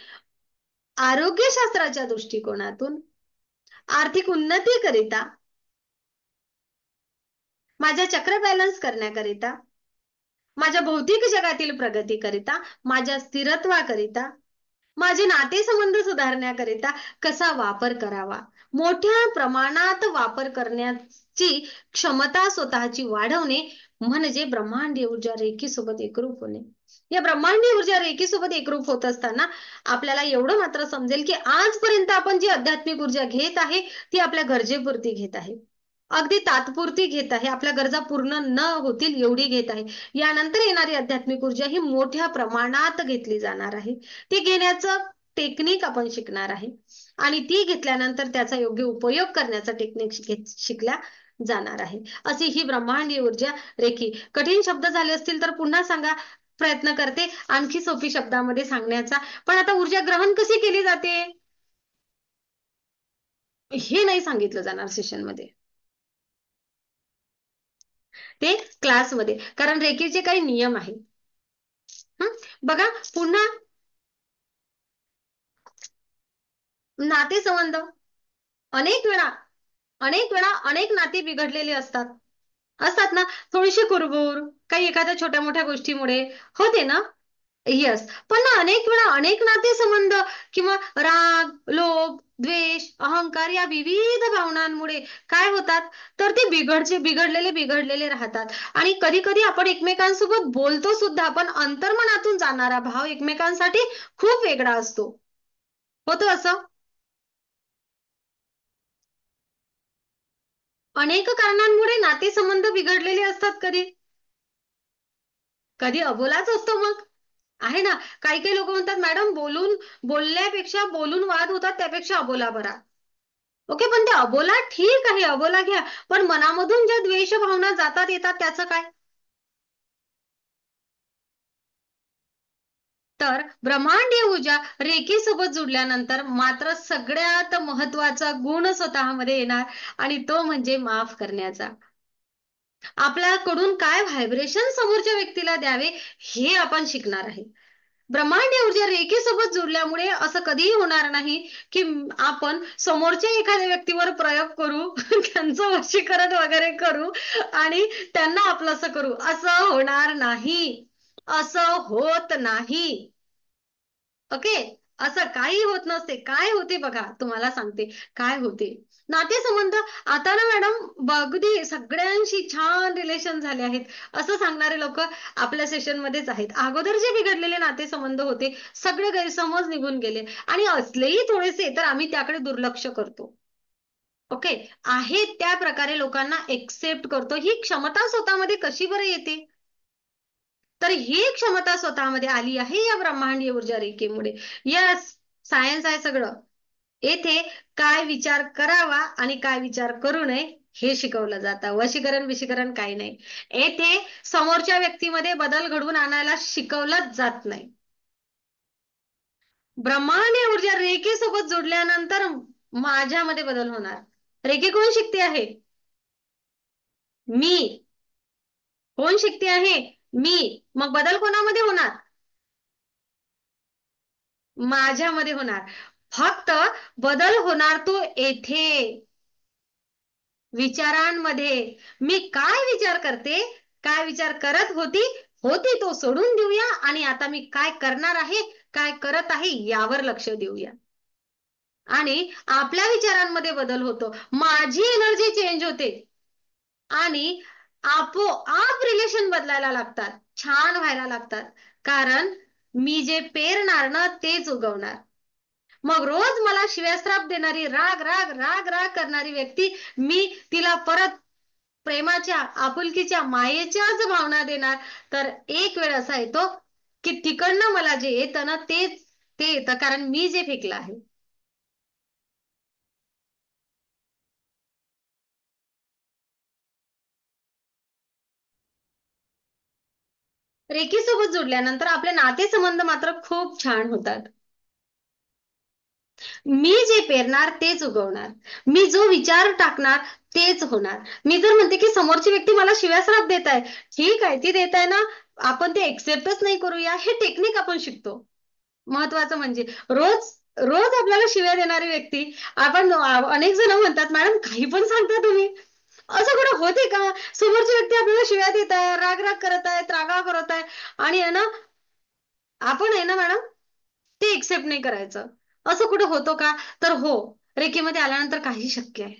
Speaker 1: आरोग्यशास्त्राच्या दृष्टिकोनातून, आर्थिक उन्नतीकरिता, माझ्या चक्र बॅलन्स करण्याकरिता, माझ्या भौतिक जगातील प्रगतीकरिता, माझ्या स्थिरत्वाकरिता, माझे नातेसंबंध सुधारण्याकरिता कसा वापर करावा, मोठ्या प्रमाणात वापर करण्याची क्षमता स्वतःची वाढवणे म्हणजे ब्रह्मांडीय ऊर्जा रेकी सोबत एकरूप होणे. या ब्रह्मांडीय ऊर्जा रेकी सोबत एकरूप होत असताना आपल्याला एवढं मात्र समजेल की आजपर्यंत आपण जी आध्यात्मिक ऊर्जा घेत आहे ती आपल्या गरजेपुरती घेत आहे, अगदी तात्पुरती घेत आहे, आपल्या गरजा पूर्ण न होतील एवढी घेत आहे. यानंतर येणारी आध्यात्मिक ऊर्जा ही मोठ्या प्रमाणात घेतली जाणार आहे. ती घेण्याचं टेक्निक आपण शिकणार आहे आणि ती घेतल्यानंतर त्याचा योग्य उपयोग करण्याचा टेक्निक शिकल्या जाणार आहे. अशी ही ब्रह्मांडीय ऊर्जा रेखी. कठीण शब्द झाले असतील तर पुन्हा सांगा, प्रयत्न करते आणखी सोपी शब्दामध्ये सांगण्याचा. पण आता ऊर्जा ग्रहण कशी केली जाते हे नाही सांगितलं जाणार सेशन मध्ये, ते क्लासमध्ये, कारण रेकीचे काही नियम आहेत. बघा पुन्हा, नातेसंबंध, अनेक वेळा अनेक नाती बिघडलेली असतात, असतात ना, थोडीशी कुरबुर काही एखाद्या छोट्या मोठ्या गोष्टीमुळे होते ना. यस, पण ना अनेक वेळा अनेक नातेसंबंध किंवा राग, लोभ, द्वेष, अहंकार या विविध भावनांमुळे काय होतात तर ते बिघडलेले राहतात. आणि कधी कधी आपण एकमेकांसोबत बोलतो सुद्धा पण अंतर्मनातून जाणारा भाव एकमेकांसाठी खूप वेगळा असतो. होतं असं. अनेक कारणांमुळे नातेसंबंध बिघडलेले असतात. कधी कधी अबोलाच असतो मग, आहे ना. काही काही लोक म्हणतात मॅडम बोलून वाद होतात त्यापेक्षा अबोला बरा. ओके, पण ते अबोला ठीक आहे, अबोला घ्या, पण मनामधून ज्या द्वेष भावना जातात येतात त्याचं काय. तर ब्रह्मांडीय ऊर्जा रेखेसोबत जुडल्यानंतर मात्र सगळ्यात महत्वाचा गुण स्वतःमध्ये येणार आणि तो म्हणजे माफ करण्याचा. आपल्याकडून काय व्हायब्रेशन समोरच्या व्यक्तीला द्यावे हे आपण शिकणार आहे. ब्रह्मांडीय ऊर्जा रेखेसोबत जुळल्यामुळे असं कधीही होणार नाही की आपण समोरच्या एखाद्या व्यक्तीवर प्रयोग करू त्यांचं वशीकरण वगैरे करू आणि त्यांना आपलंसं करू, असं होणार नाही, असं होत नाही. ओके, असं काही होत नसते. काय होते बघा, तुम्हाला सांगते काय होते. नातेसंबंध आता ना मॅडम अगदी सगळ्यांशी छान रिलेशन झाले आहेत असं सांगणारे लोक आपल्या सेशन मध्येच आहेत. अगोदर जे बिघडलेले नातेसंबंध होते सगळे गैरसमज निघून गेले आणि असलेही थोडेसे तर आम्ही त्याकडे दुर्लक्ष करतो. ओके, आहे त्या प्रकारे लोकांना एक्सेप्ट करतो. ही क्षमता स्वतःमध्ये कशी बरं येते तर ही क्षमता स्वतःमध्ये आली आहे या ब्रह्मांडीय ऊर्जा रेखेमुळे. यस, सायन्स आहे सगळं. येथे काय विचार करावा आणि काय विचार करू नये हे शिकवलं जातं. वशीकरण काही नाही. येथे समोरच्या व्यक्तीमध्ये बदल घडवून आणायला शिकवलंच जात नाही. ब्रह्मांडीय ऊर्जा रेखेसोबत जोडल्यानंतर माझ्यामध्ये बदल होणार. रेखे कोण शिकते आहे? मी. कोण शिकते आहे? मी. मग बदल कोणामध्ये होणार? माझ्यामध्ये होणार. फक्त बदल होणार तो येथे विचारांमध्ये. मी काय विचार करते, काय विचार करत होती तो सोडून देऊया आणि आता मी काय करणार आहे, काय करत आहे यावर लक्ष देऊया. आणि आपल्या विचारांमध्ये बदल होतो, माझी एनर्जी चेंज होते आणि आपोआप रिलेशन बदलायला लागतात, छान व्हायला लागतात. कारण मी जे पेरणार ना तेच उगवणार. मग रोज मला शिव्याश्राप देणारी, राग राग राग राग करणारी व्यक्ती, मी तिला परत प्रेमाच्या, आपुलकीच्या, मायेच्याच भावना देणार, तर एक वेळ असा येतो की तिकडनं मला जे येतं ना तेच ते येतं, कारण मी जे फेकलं आहे. रेकी सोबत जोडल्यानंतर आपले नातेसंबंध मात्र खूप छान होतात. मी जे पेरणार तेच उगवणार, मी जो विचार टाकणार तेच होणार. मी जर म्हणते की समोरची व्यक्ती मला शिव्याश्राप देत आहे, ठीक आहे ती देत आहे ना, आपण ते एक्सेप्टच नाही करूया, हे टेक्निक आपण शिकतो. महत्वाचं म्हणजे रोज रोज आपल्याला शिव्या देणारी व्यक्ती, आपण अनेक जण म्हणतात मॅडम काही पण सांगता तुम्ही, असं कुठं होते का? समोरची व्यक्ती आपल्याला शिव्या देत आहे, राग राग करत आहे, त्रागा करत आहे, आणि आहे ना आपण आहे ना मॅडम ते एक्सेप्ट नाही करायचं. असं कुठं होतं का? तर हो, रेकीमध्ये आल्यानंतर काही शक्य आहे.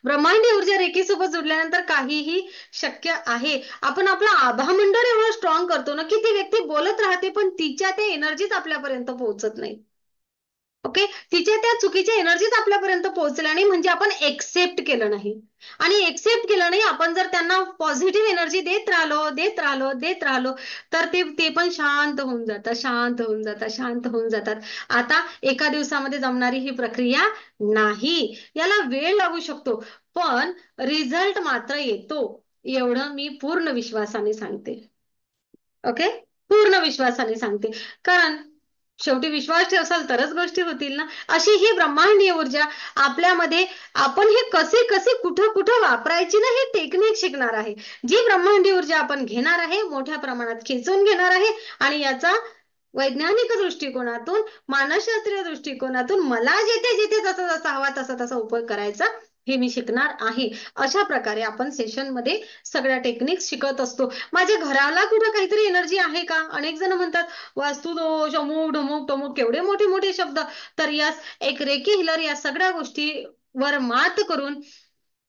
Speaker 1: ब्रह्मांडी ऊर्जा रेकीसोबत जुडल्यानंतर काहीही शक्य आहे. आपण आपला आभामंडळ एवढं स्ट्रॉंग करतो ना की ती व्यक्ती बोलत राहते पण तिच्या त्या एनर्जीच आपल्यापर्यंत पोहोचत नाही. ओके, तिच्या त्या चुकीच्या एनर्जीच आपल्यापर्यंत पोहोचल्या नाही, म्हणजे आपण एक्सेप्ट केलं नाही. आणि एक्सेप्ट केलं नाही, आपण जर त्यांना पॉझिटिव्ह एनर्जी देत राहिलो देत राहिलो देत राहिलो, तर ते पण शांत होऊन जातात, शांत होऊन जातात, शांत होऊन जातात. आता एका दिवसामध्ये जमणारी ही प्रक्रिया नाही, याला वेळ लागू शकतो, पण रिझल्ट मात्र येतो, एवढं मी पूर्ण विश्वासाने सांगते. ओके, पूर्ण विश्वासाने सांगते, कारण शेवटी विश्वास ठेवसाल तरच गोष्टी होतील ना. अशी ही ब्रह्मांडीय ऊर्जा आपल्यामध्ये, आपण हे कसे कसे कुठं कुठं वापरायची ना, हे टेक्निक शिकणार आहे. जी ब्रह्मांडीय ऊर्जा आपण घेणार आहे, मोठ्या प्रमाणात खेचून घेणार आहे, आणि याचा वैज्ञानिक दृष्टिकोनातून, मानसशास्त्रीय दृष्टिकोनातून मला जिथे जिथे जसं जसं हवा तसा तसा उपयोग करायचा, हे मी शिकणार आहे. अशा प्रकारे आपण सेशन मध्ये सगळ्या टेक्निक शिकत असतो. माझ्या घराला कुठं काहीतरी एनर्जी आहे का? अनेक जण म्हणतात वास्तू दोष, अमुक ढमुक टमुक, केवढे मोठे मोठे शब्द. तर यास एक रेकी हिलर या सगळ्या गोष्टीवर मात करून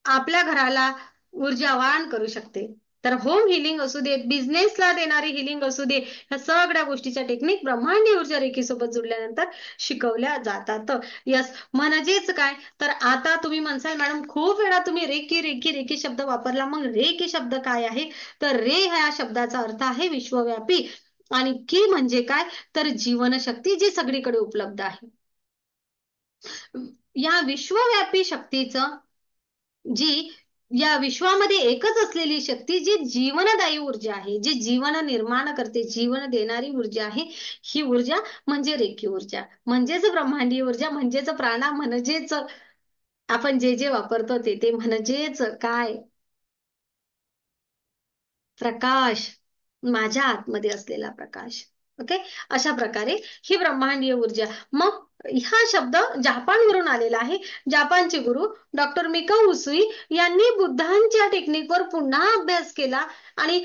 Speaker 1: आपल्या घराला ऊर्जावान करू शकते. तर होम हिलिंग असू दे, बिझनेसला देणारी हिलिंग असू दे, ह्या सगळ्या गोष्टीच्या टेक्निक ब्रह्मांडी ऊर्जा रेखीसोबत जुळल्यानंतर शिकवल्या जातात. यस, म्हणजेच काय, तर आता तुम्ही म्हणसाल मॅडम खूप वेळा तुम्ही रेकी रेकी रेकी शब्द वापरला, मग रेकी शब्द काय आहे? तर रे ह्या शब्दाचा अर्थ आहे विश्वव्यापी, आणि की म्हणजे काय, तर जीवनशक्ती जी सगळीकडे उपलब्ध आहे. या विश्वव्यापी शक्तीचं, जी या विश्वामध्ये एकच असलेली शक्ती, जी जीवनदायी ऊर्जा आहे, जी जीवन निर्माण करते, जीवन देणारी ऊर्जा आहे, ही ऊर्जा म्हणजे रेखी ऊर्जा, म्हणजेच ब्रह्मांडीय ऊर्जा, म्हणजेच प्राणा, म्हणजेच आपण जे जे वापरतो ते म्हणजेच काय, प्रकाश, माझ्या आतमध्ये असलेला प्रकाश. ओके, अशा प्रकारे ही ब्रह्मांडीय ऊर्जा. मग हा शब्द जपानवरून आलेला आहे. जपानचे गुरु डॉक्टर मिकाऊ उसुई यांनी बुद्धांच्या टेक्निकवर पुन्हा अभ्यास केला, आणि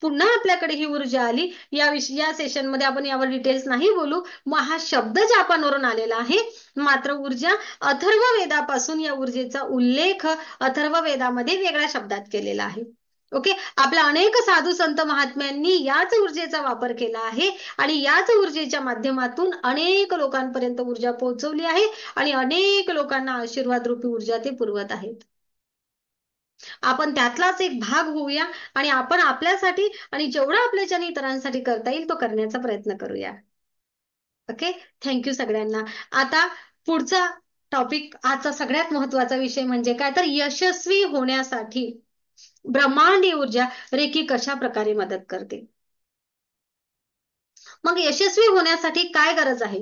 Speaker 1: पुन्हा आपल्याकडे ही ऊर्जा आली. या सेशन मध्ये आपण यावर डिटेल्स नाही बोलू. मग हा शब्द जपानवरून आलेला आहे, मात्र ऊर्जा अथर्व वेदापासून या ऊर्जेचा उल्लेख अथर्व वेदामध्ये वेगळ्या शब्दात केलेला आहे. ओके, आपल्या अनेक साधू संत महात्म्यांनी याच ऊर्जेचा वापर केला आहे, आणि याच ऊर्जेच्या माध्यमातून अनेक लोकांपर्यंत ऊर्जा पोहोचवली आहे, आणि अनेक लोकांना आशीर्वाद रूपी ऊर्जा ते पुरवत आहेत. आपण त्यातलाच एक भाग होऊया, आणि आपण आपल्यासाठी आणि जेवढं आपल्याच्याने इतरांसाठी करता येईल तो करण्याचा प्रयत्न करूया. ओके, थँक्यू सगळ्यांना. आता पुढचा टॉपिक, आजचा सगळ्यात महत्वाचा विषय म्हणजे काय, तर यशस्वी होण्यासाठी ब्रह्मांडीय ऊर्जा रेकी कशा प्रकारे मदत करते. मग यशस्वी होण्यासाठी काय गरज आहे?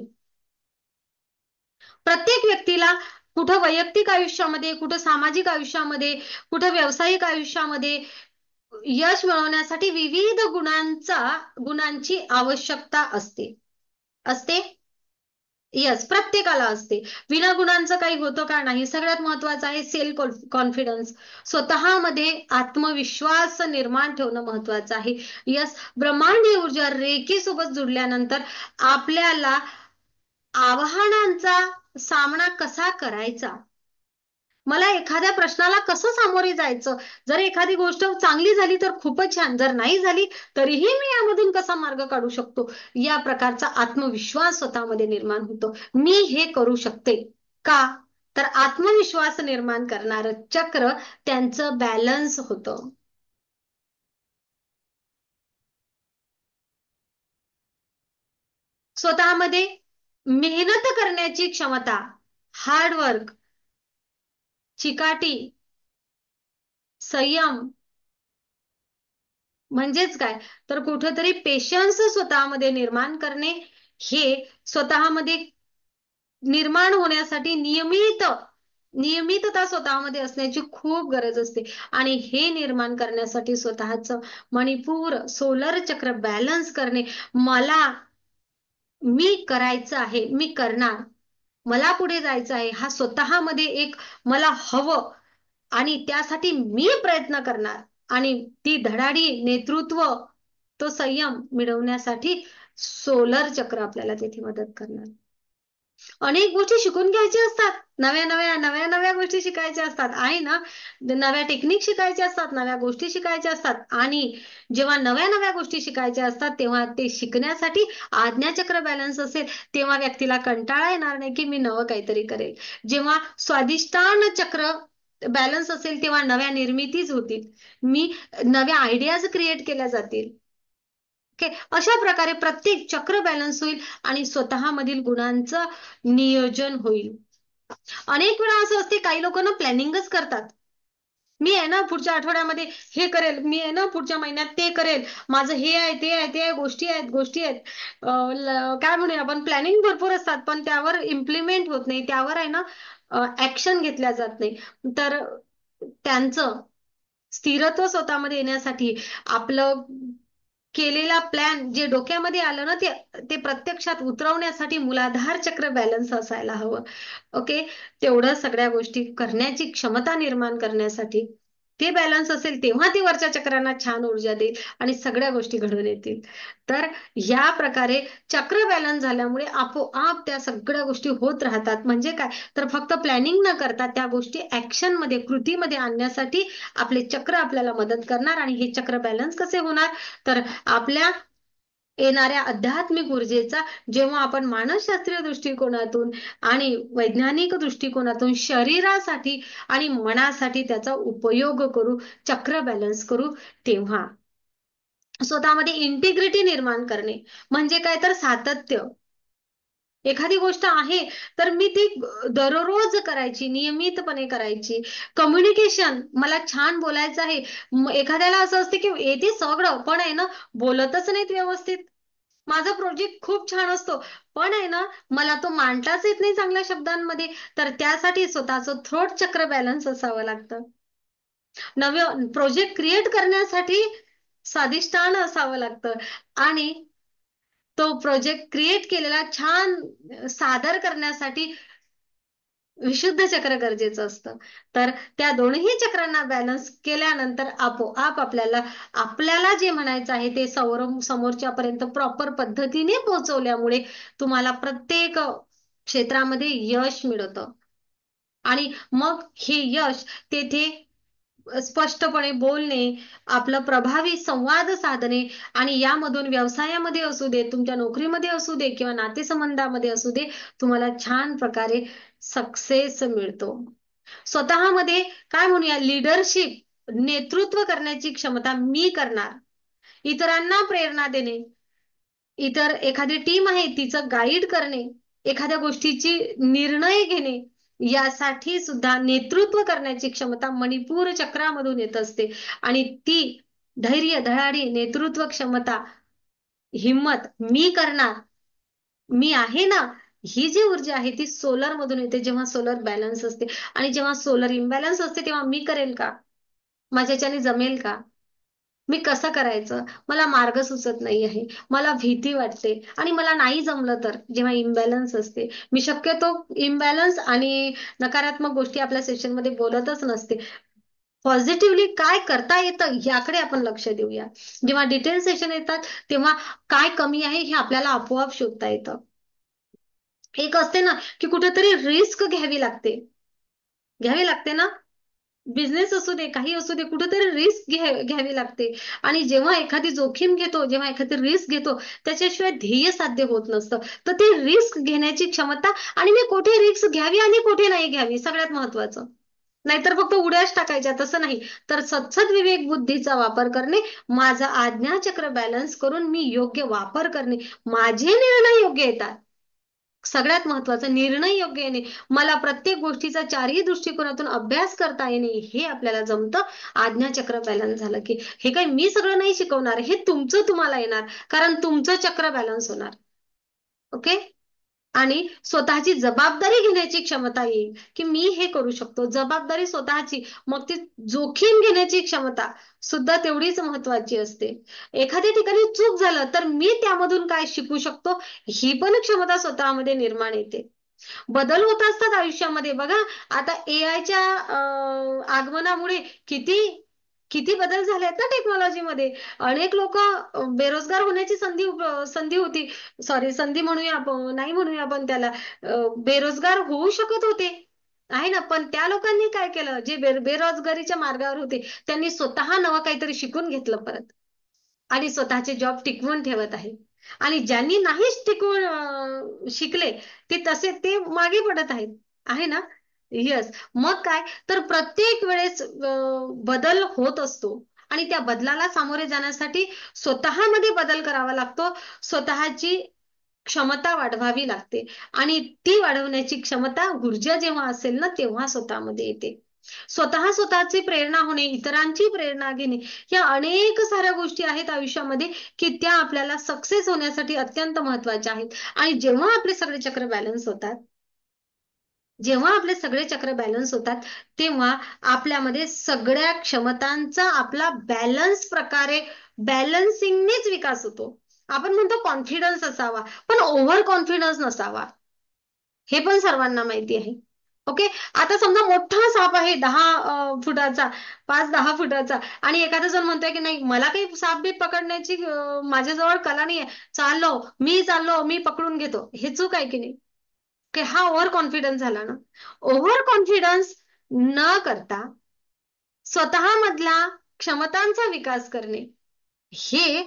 Speaker 1: प्रत्येक व्यक्तीला कुठं वैयक्तिक आयुष्यामध्ये, कुठं सामाजिक आयुष्यामध्ये, कुठं व्यावसायिक आयुष्यामध्ये यश मिळवण्यासाठी विविध गुणांची आवश्यकता असते. असते, यस, प्रत्येकाला असते. विना गुणांचं काही होतं का? नाही. सगळ्यात महत्वाचं आहे सेल्फ कॉन्फिडन्स, स्वतःमध्ये आत्मविश्वास निर्माण ठेवणं महत्वाचं आहे. यस, ब्रह्मांडीय ऊर्जा रेकी सोबत जुडल्यानंतर आपल्याला आव्हानांचा सामना कसा करायचा, मला एखाद्या प्रश्नाला कसं सामोरे जायचं, जर एखादी गोष्ट चांगली झाली तर खूपच छान, जर नाही झाली तरीही मी यामधून कसा मार्ग काढू शकतो, या प्रकारचा आत्मविश्वास स्वतःमध्ये निर्माण होतो. मी हे करू शकते. का? तर आत्मविश्वास निर्माण करणारं चक्र त्यांचं बॅलन्स होतं. स्वतःमध्ये मेहनत करण्याची क्षमता, हार्डवर्क, चिकाटी, संयम, म्हणजेच काय, तर कुठेतरी पेशन्स स्वतःमध्ये निर्माण करणे, हे स्वतःमध्ये निर्माण होण्यासाठी नियमितता स्वतःमध्ये असण्याची खूप गरज असते. आणि हे निर्माण करण्यासाठी स्वतःचं मणिपूर सोलर चक्र बॅलन्स करणे, मला मी करायचं आहे, मी करणार, मला पुढे जायचं आहे, हा स्वतःमध्ये एक मला हवं आणि त्यासाठी मी प्रयत्न करणार, आणि ती धडाडी नेतृत्व, तो संयम मिळवण्यासाठी सोलर चक्र आपल्याला तिथे मदत करणार. अनेक गोष्टी शिकून घ्यायच्या असतात, नव्या नव्या गोष्टी शिकायच्या असतात आहे ना, नव्या टेक्निक शिकायच्या असतात, नव्या गोष्टी शिकायच्या असतात. आणि जेव्हा नव्या नव्या गोष्टी शिकायच्या असतात तेव्हा ते शिकण्यासाठी आज्ञाचक्र बॅलन्स असेल तेव्हा व्यक्तीला कंटाळा येणार नाही की मी नवं काहीतरी करेल. जेव्हा स्वादिष्टान चक्र बॅलन्स असेल तेव्हा नव्या निर्मितीच होतील, मी नव्या आयडियाज क्रिएट केल्या जातील. ओके, अशा प्रकारे प्रत्येक चक्र बॅलन्स होईल आणि स्वतःमधील गुणांचं नियोजन होईल. अनेक वेळा असं असते, काही लोक ना प्लॅनिंगच करतात, मी आहे ना पुढच्या आठवड्यामध्ये हे करेल, मी आहे ना पुढच्या महिन्यात ते करेल, माझं हे आहे ते आहे ते आहे, गोष्टी आहेत काय म्हणूया आपण, प्लॅनिंग भरपूर असतात पण त्यावर इम्प्लिमेंट होत नाही, त्यावर आहे ना ऍक्शन घेतल्या जात नाही. तर त्यांचं स्थिरत्व स्वतःमध्ये येण्यासाठी आपलं केलेला प्लॅन जे डोक्यामध्ये आलं ना, ते ते प्रत्यक्षात उतरवण्यासाठी मूलाधार चक्र बॅलन्स असायला हवं. ओके, तेवढं सगळ्या गोष्टी करण्याची क्षमता निर्माण करण्यासाठी ते बॅलन्स असेल तेव्हा ती वरच्या चक्रांना छान ऊर्जा देईल आणि सगळ्या गोष्टी घडून येतील. तर या प्रकारे चक्र बॅलन्स झाल्यामुळे आपोआप त्या सगळ्या गोष्टी होत राहतात. म्हणजे काय, तर फक्त प्लॅनिंग न करता त्या गोष्टी ऍक्शन मध्ये, कृतीमध्ये आणण्यासाठी आपले चक्र आपल्याला मदत करणार. आणि हे चक्र बॅलन्स कसे होणार, तर आपल्या येणाऱ्या आध्यात्मिक ऊर्जेचा जेव्हा आपण मानसशास्त्रीय दृष्टिकोनातून आणि वैज्ञानिक दृष्टिकोनातून शरीरासाठी आणि मनासाठी त्याचा उपयोग करू, चक्र बॅलन्स करू, तेव्हा स्वतःमध्ये इंटिग्रिटी निर्माण करणे, म्हणजे काय, तर सातत्य. एखादी गोष्ट आहे तर मी ती दररोज करायची, नियमितपणे करायची. कम्युनिकेशन, मला छान बोलायचं आहे. एखाद्याला असं असते की येते सगळं पण आहे ना बोलतच नाहीत व्यवस्थित. माझा प्रोजेक्ट खूप छान असतो पण आहे ना मला तो मांडताच येत नाही चांगल्या शब्दांमध्ये. तर त्यासाठी स्वतःचं थ्रोट चक्र बॅलन्स असावं लागतं. नवे प्रोजेक्ट क्रिएट करण्यासाठी स्वादिष्टान असावं लागतं. आणि तो प्रोजेक्ट क्रिएट केलेला छान सादर करण्यासाठी विशुद्ध चक्र गरजेचं असतं. तर त्या दोन्ही चक्रांना बॅलन्स केल्यानंतर आपोआप आपल्याला आपल्याला जे म्हणायचं आहे ते समोरच्यापर्यंत प्रॉपर पद्धतीने पोहोचवल्यामुळे तुम्हाला प्रत्येक क्षेत्रामध्ये यश मिळतं. आणि मग हे यश तेथे स्पष्टपणे बोलणे, आपलं प्रभावी संवाद साधणे, आणि यामधून व्यवसायामध्ये असू दे, तुमच्या नोकरीमध्ये असू दे किंवा नातेसंबंधामध्ये असू दे, तुम्हाला छान प्रकारे सक्सेस मिळतो. स्वतःमध्ये काय म्हणूया, लीडरशिप, नेतृत्व करण्याची क्षमता मी करणार, इतरांना प्रेरणा देणे, इतर एखादी टीम आहे तिचं गाईड करणे, एखाद्या गोष्टीची निर्णय घेणे, यासाठी सुद्धा नेतृत्व करण्याची क्षमता मणिपूर चक्रामधून येत असते. आणि ती धैर्य, धडाडी, नेतृत्व क्षमता, हिम्मत, मी करणार, मी आहे ना, ही जी ऊर्जा आहे ती सोलर मधून येते. जेव्हा सोलर बॅलन्स असते, आणि जेव्हा सोलर इम्बॅलन्स असते तेव्हा मी करेल का, माझ्याच्याने जमेल का, मी कसं करायचं, मला मार्ग सुचत नाही आहे, मला भीती वाटते, आणि मला नाही जमलं तर, जेव्हा इम्बॅलन्स असते. मी शक्यतो इम्बॅलन्स आणि नकारात्मक गोष्टी आपल्या सेशनमध्ये बोलतच नसते. पॉझिटिव्हली काय करता येतं याकडे आपण लक्ष देऊया. जेव्हा डिटेल सेशन येतात तेव्हा काय कमी आहे हे आपल्याला आपोआप शोधता येतं. एक असते ना की कुठेतरी रिस्क घ्यावी लागते, घ्यावी लागते ना. बिझनेस असू दे, काही असू दे, कुठेतरी रिस्क घ्यावी लागते. आणि जेव्हा एखादी जोखीम घेतो, जेव्हा एखादी रिस्क घेतो, त्याच्याशिवाय ध्येय साध्य होत नसतं. तर ते रिस्क घेण्याची क्षमता, आणि मी कुठे रिस्क घ्यावी आणि कुठे नाही घ्यावी, सगळ्यात महत्वाचं. नाहीतर फक्त उड्याच टाकायच्या, तसं नाही. तर सद्सद विवेक बुद्धीचा वापर करणे, माझा आज्ञाचक्र बॅलन्स करून मी योग्य वापर करणे, माझे निर्णय योग्य येतात. सगळ्यात महत्वाचा निर्णय योग्य येणे, मला प्रत्येक गोष्टीचा चारही दृष्टिकोनातून अभ्यास करता येणे, हे आपल्याला जमतं. आज्ञाचक्र बॅलन्स झालं की हे काही मी सगळं नाही शिकवणार, हे तुमचं तुम्हाला येणार, कारण तुमचं चक्र बॅलन्स होणार. ओके. आणि स्वतःची जबाबदारी घेण्याची क्षमता येईल, की मी हे करू शकतो, जबाबदारी स्वतःची. मग ती जोखीम घेण्याची क्षमता सुद्धा तेवढीच महत्वाची असते. एखाद्या ठिकाणी चूक झालं तर मी त्यामधून काय शिकू शकतो, ही पण क्षमता स्वतःमध्ये निर्माण येते. बदल होत असतात आयुष्यामध्ये बघा. आता एआयच्या आगमनामुळे किती किती बदल झाले आहेत ना टेक्नॉलॉजीमध्ये. अनेक लोक बेरोजगार होण्याची संधी होती. सॉरी, संधी म्हणूया आपण, नाही म्हणूया आपण त्याला, बेरोजगार होऊ शकत होते, आहे ना. पण त्या लोकांनी काय केलं, जे बेरोजगारीच्या मार्गावर होते, त्यांनी स्वतः नवं काहीतरी शिकून घेतलं परत, आणि स्वतःचे जॉब टिकवून ठेवत आहे. आणि ज्यांनी नाहीच टिकवून शिकले, ते तसे ते मागे पडत आहेत, आहे ना. यस. मग काय, तर प्रत्येक वेळेस बदल होत असतो, आणि त्या बदलाला सामोरे जाण्यासाठी स्वतःमध्ये बदल करावा लागतो. स्वतःची क्षमता वाढवावी लागते, आणि ती वाढवण्याची क्षमता, ऊर्जा जेव्हा असेल ना, तेव्हा स्वतःमध्ये येते. स्वतःची प्रेरणा होणे, इतरांची प्रेरणा घेणे, या अनेक साऱ्या गोष्टी आहेत आयुष्यामध्ये, की त्या आपल्याला सक्सेस होण्यासाठी अत्यंत महत्वाच्या आहेत. आणि जेव्हा आपले सगळे चक्र बॅलन्स होतात, तेव्हा आपल्यामध्ये सगळ्या क्षमतांचा आपला बॅलन्स प्रकारे, बॅलन्सिंगनेच विकास होतो. आपण म्हणतो कॉन्फिडन्स असावा, पण ओव्हर कॉन्फिडन्स नसावा, हे पण सर्वांना माहिती आहे. ओके. आता समजा मोठा साप आहे 10 फुटाचा, 5-10 फुटाचा, आणि एखादा जण म्हणतोय की नाही, मला काही साप बीप पकडण्याची माझ्याजवळ कला नाहीये, चाललो मी पकडून घेतो, हे चूक आहे की नाही, की हा ओव्हर कॉन्फिडन्स झाला ना. ओव्हर कॉन्फिडन्स न करता स्वतःमधला क्षमतांचा विकास करणे, हे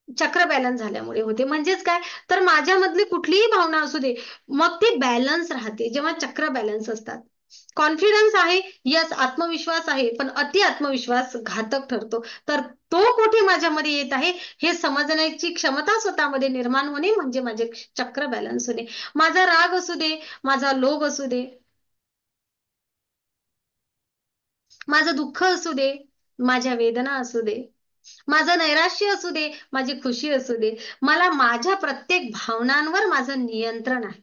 Speaker 1: चक्र बॅलन्स झाल्यामुळे होते. म्हणजेच काय, तर माझ्यामधली कुठलीही भावना असू दे, मग ती बॅलन्स राहते जेव्हा चक्र बॅलन्स असतात. कॉन्फिडन्स आहे, यस, आत्मविश्वास आहे, पण अति आत्मविश्वास घातक ठरतो. तर तो कुठे माझ्यामध्ये येत आहे, हे समजण्याची क्षमता स्वतःमध्ये निर्माण होणे, म्हणजे माझे चक्र बॅलन्स होणे. माझा राग असू दे, माझा लोभ असू दे, माझं दुःख असू दे, माझ्या वेदना असू दे, माझं नैराश्य असू दे, माझी खुशी असू दे, मला माझ्या प्रत्येक भावनांवर माझं नियंत्रण आहे.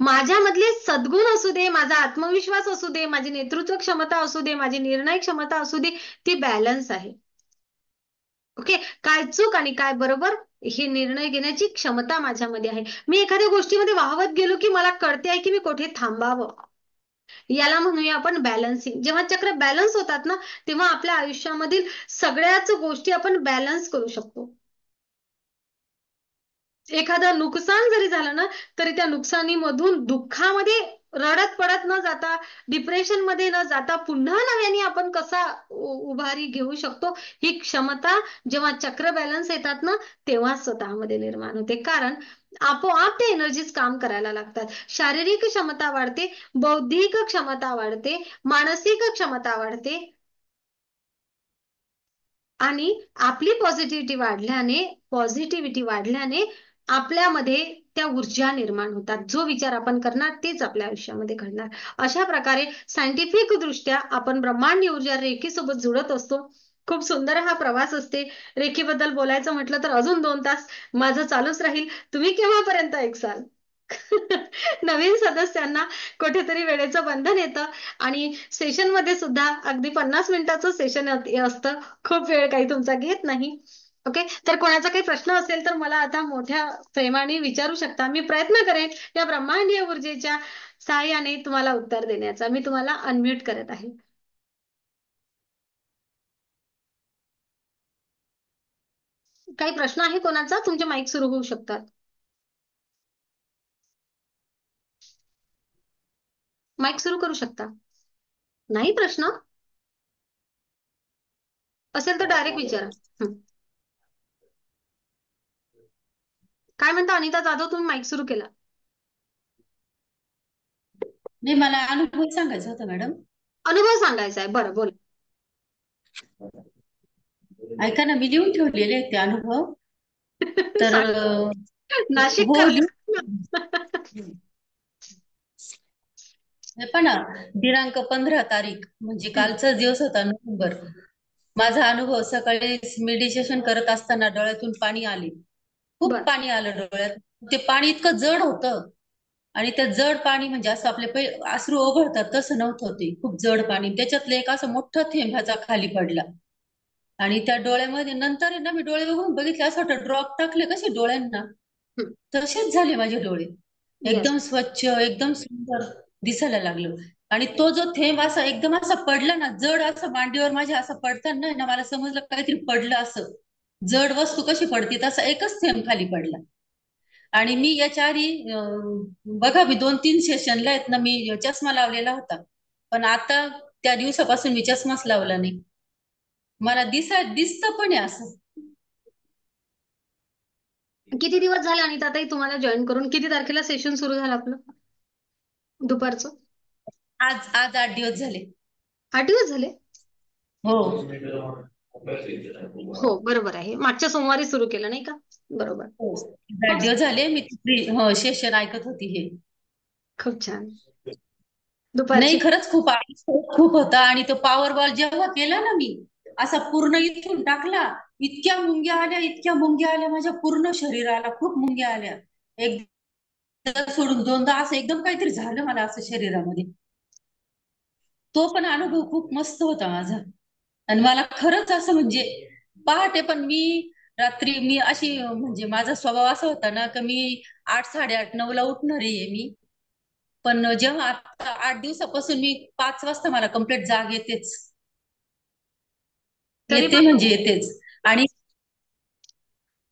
Speaker 1: माझ्यामधले सद्गुण असू दे, माझा आत्मविश्वास असू दे, माझी नेतृत्व क्षमता असू दे, माझी निर्णय क्षमता असू दे, ती बॅलन्स आहे. ओके. काय चूक आणि काय बरोबर, हे निर्णय घेण्याची क्षमता माझ्यामध्ये आहे. मी एखाद्या गोष्टीमध्ये वाहवत गेलो की मला कळते आहे की मी कुठे थांबावं. याला म्हणूया आपण बॅलन्सिंग. जेव्हा चक्र बॅलन्स होतात ना, तेव्हा आपल्या आयुष्यामधील सगळ्याच गोष्टी आपण बॅलन्स करू शकतो. एखादं नुकसान जरी झालं ना, तरी त्या नुकसानीमधून दुःखामध्ये रडत पडत न जाता, डिप्रेशन मध्ये न जाता, पुन्हा नव्याने आपण कसा उभारी घेऊ शकतो, ही क्षमता जेव्हा चक्र बॅलन्स येतात ना, तेव्हा स्वतःमध्ये निर्माण होते. कारण आपोआप ते एनर्जीज काम करायला लागतात. शारीरिक क्षमता वाढते, बौद्धिक क्षमता वाढते, मानसिक क्षमता वाढते, आणि आपली पॉझिटिव्हिटी वाढल्याने आपल्यामध्ये त्या ऊर्जा निर्माण होतात. जो विचार आपण करणार तेच आपल्या आयुष्यामध्ये घडणार. अशा प्रकारे सायंटिफिक दृष्ट्या आपण ब्रह्मांडीय ऊर्जा रेखीसोबत जुळत असतो. खूप सुंदर हा प्रवास असते. रेखीबद्दल बोलायचं म्हटलं तर अजून 2 तास माझं चालूच राहील. तुम्ही केव्हापर्यंत ऐकसाल? नवीन सदस्यांना कुठेतरी वेळेचं बंधन येतं, आणि सेशनमध्ये सुद्धा अगदी 50 मिनिटाचं सेशन असतं. खूप वेळ काही तुमचा घेत नाही. ओके. तर कोणाचा काही प्रश्न असेल तर मला आता मोठ्या प्रेमाने विचारू शकता. मी प्रयत्न करेन या ब्रह्मांडीय ऊर्जेच्या सहाय्याने तुम्हाला उत्तर देण्याचा. मी तुम्हाला अनम्यूट करत आहे. काही प्रश्न आहे कोणाचा? तुमचे माईक सुरू होऊ शकतात. माईक सुरू करू शकता. नाही प्रश्न असेल तर डायरेक्ट विचारा. हं. काय म्हणता अनिता जाधव, तुम्ही माईक सुरू केला.
Speaker 2: नाही, मला अनुभव सांगायचा होता मॅडम.
Speaker 1: अनुभव सांगायचा आहे, बरं बोल.
Speaker 2: ऐका ना, मी लिहून ठेवलेले आहेत ते अनुभव. तर
Speaker 1: नाशिक
Speaker 2: हो,
Speaker 1: कर.
Speaker 2: हे पण दिनांक 15 तारीख म्हणजे कालचा दिवस होता, नोव्हेंबर. माझा अनुभव, सकाळी मेडिटेशन करत असताना डोळ्यातून पाणी आले, खूप
Speaker 1: बर
Speaker 2: पाणी आलं डोळ्यात. ते पाणी इतकं जड होतं आणि त्या जड पाणी म्हणजे असं आपले अश्रू ओघळतात तसं नव्हतं, ते खूप जड पाणी. त्याच्यातलं एक असं मोठं थेंब ह्याचा खाली पडला आणि त्या डोळ्यामध्ये नंतर आहे ना, मी डोळे बघून बघितले, असं वाटतं ड्रॉप टाकले कसे डोळ्यांना, तसेच झाले माझे डोळे.
Speaker 1: येस.
Speaker 2: एकदम स्वच्छ, एकदम सुंदर दिसायला लागलं. आणि तो जो थेंब असा एकदम असा पडला ना, जड असं मांडीवर माझ्या असं पडताना ना, मला समजलं काहीतरी पडलं असं. जड वस्तू कशी पडते तसा एकच थेंब खाली पडला. आणि मी याच्या आधी बघा, मी 2-3 सेशनला आहेत ना, मी चष्मा लावलेला होता, पण आता त्या दिवसापासून मी चष्माच लावला नाही. मला दिसतं पण आहे असं.
Speaker 1: किती दिवस झाले अनिता ताई तुम्हाला जॉईन करून? किती तारखेला सेशन सुरू झालं आपलं दुपारचं?
Speaker 2: आज आज 8 दिवस झाले.
Speaker 1: 8 दिवस झाले.
Speaker 2: हो
Speaker 1: हो बरोबर आहे, मागच्या सोमवारी सुरू केलं नाही का? बरोबर.
Speaker 2: हो, 8 दिवस झाले मी सेशन ऐकत होती हे.
Speaker 1: खूप छान.
Speaker 2: नाही,
Speaker 1: दुपारची
Speaker 2: खरंच खूप खूप होता. आणि तो पॉवर बॉल जेव्हा केला ना मी, असा पूर्ण इथून टाकला, इतक्या मुंग्या आल्या, इतक्या मुंग्या आल्या माझ्या पूर्ण शरीराला, खूप मुंग्या आल्या. एकदा सोडून दोनदा असं एकदम काहीतरी झालं मला असं शरीरामध्ये. तो पण अनुभव खूप मस्त होता माझा. आणि मला खरंच असं म्हणजे पहाटे पण रात्री मी अशी म्हणजे माझा स्वभाव असा होता ना, की मी 8, 8:30, 9ला उठणारी आहे मी. पण जेव्हा आता 8 दिवसापासून मी 5 वाजता मला कंप्लीट जाग येतेच,
Speaker 1: तरी
Speaker 2: येते
Speaker 1: पण
Speaker 2: म्हणजे येतेच. आणि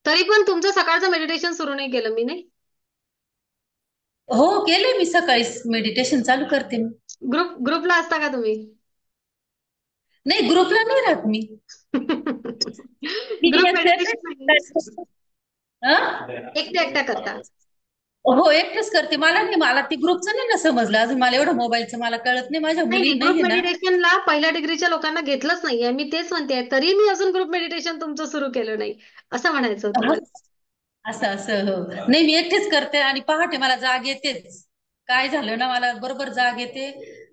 Speaker 1: तरी पण तुमचं सकाळचं मेडिटेशन सुरू नाही केलं मी, नाही?
Speaker 2: हो, केले मी सकाळी मेडिटेशन चालू करते मी.
Speaker 1: ग्रुपला असता का तुम्ही?
Speaker 2: नाही, ग्रुपला नाही राहत मी. मी
Speaker 1: ग्रुप
Speaker 2: एकटे-
Speaker 1: मेडिटेशन नाही,
Speaker 2: हं?
Speaker 1: एकटे एकटा करता?
Speaker 2: हो, एकटेच करते. मला ती ग्रुपचं नाही ना समजलं अजून, मला एवढं मोबाईलचं मला कळत नाही, माझ्या
Speaker 1: नाही
Speaker 2: मुली
Speaker 1: नाही, ग्रुप
Speaker 2: नाहीये ना.
Speaker 1: मेडिटेशनला पहिल्या डिग्रीच्या लोकांना घेतलंच नाहीये, मी तेच म्हणते. तरी मी अजून ग्रुप मेडिटेशन तुमचं सुरू केलं नाही, असं म्हणायचं होतं मला.
Speaker 2: असं असं हो. नाही, मी एकटेच करते आणि पहाटे मला जाग येतेच. काय झालं ना, मला बरोबर जाग येते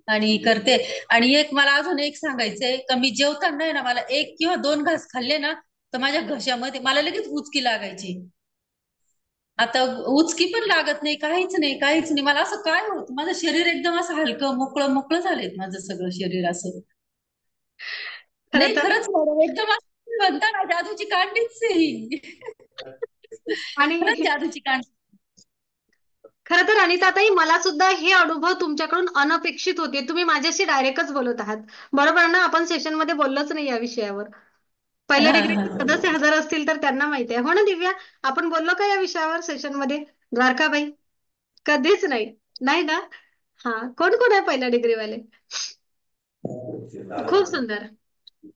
Speaker 2: आणि करते. आणि मला अजून एक सांगायचंय, का मी जेवताना आहे ना, मला 1 किंवा 2 घास खाल्ले ना, तर माझ्या घशामध्ये मला लगेच उचकी लागायची. आता उचकी पण लागत नाही, काहीच नाही, काहीच नाही. मला असं काय होत, माझं शरीर एकदम असं हलकं मोकळं मोकळं झालंय माझं सगळं शरीर असं.
Speaker 1: खरं
Speaker 2: नाही,
Speaker 1: तर
Speaker 2: खरंच मॅडम, एकदम असं म्हणता ना, जादूची कांडीच आहे ही. खरंच
Speaker 1: आणि
Speaker 2: जादूची कांडी.
Speaker 1: खरं तर अनिताताई, मला सुद्धा हे अनुभव तुमच्याकडून अनपेक्षित होते. तुम्ही माझ्याशी डायरेक्टच बोलत आहात, बरोबर ना? आपण सेशन मध्ये बोललोच नाही या विषयावर. पहिल्या
Speaker 2: हा
Speaker 1: डिग्रीचे
Speaker 2: हा
Speaker 1: सदस्य हजर असतील तर त्यांना माहिती आहे, हो ना दिव्या? आपण बोललो का या विषयावर सेशन मध्ये? द्वारकाबाई कधीच नाही, नाही ना? हा, कोण कोण आहे पहिल्या डिग्रीवाले? खूप सुंदर,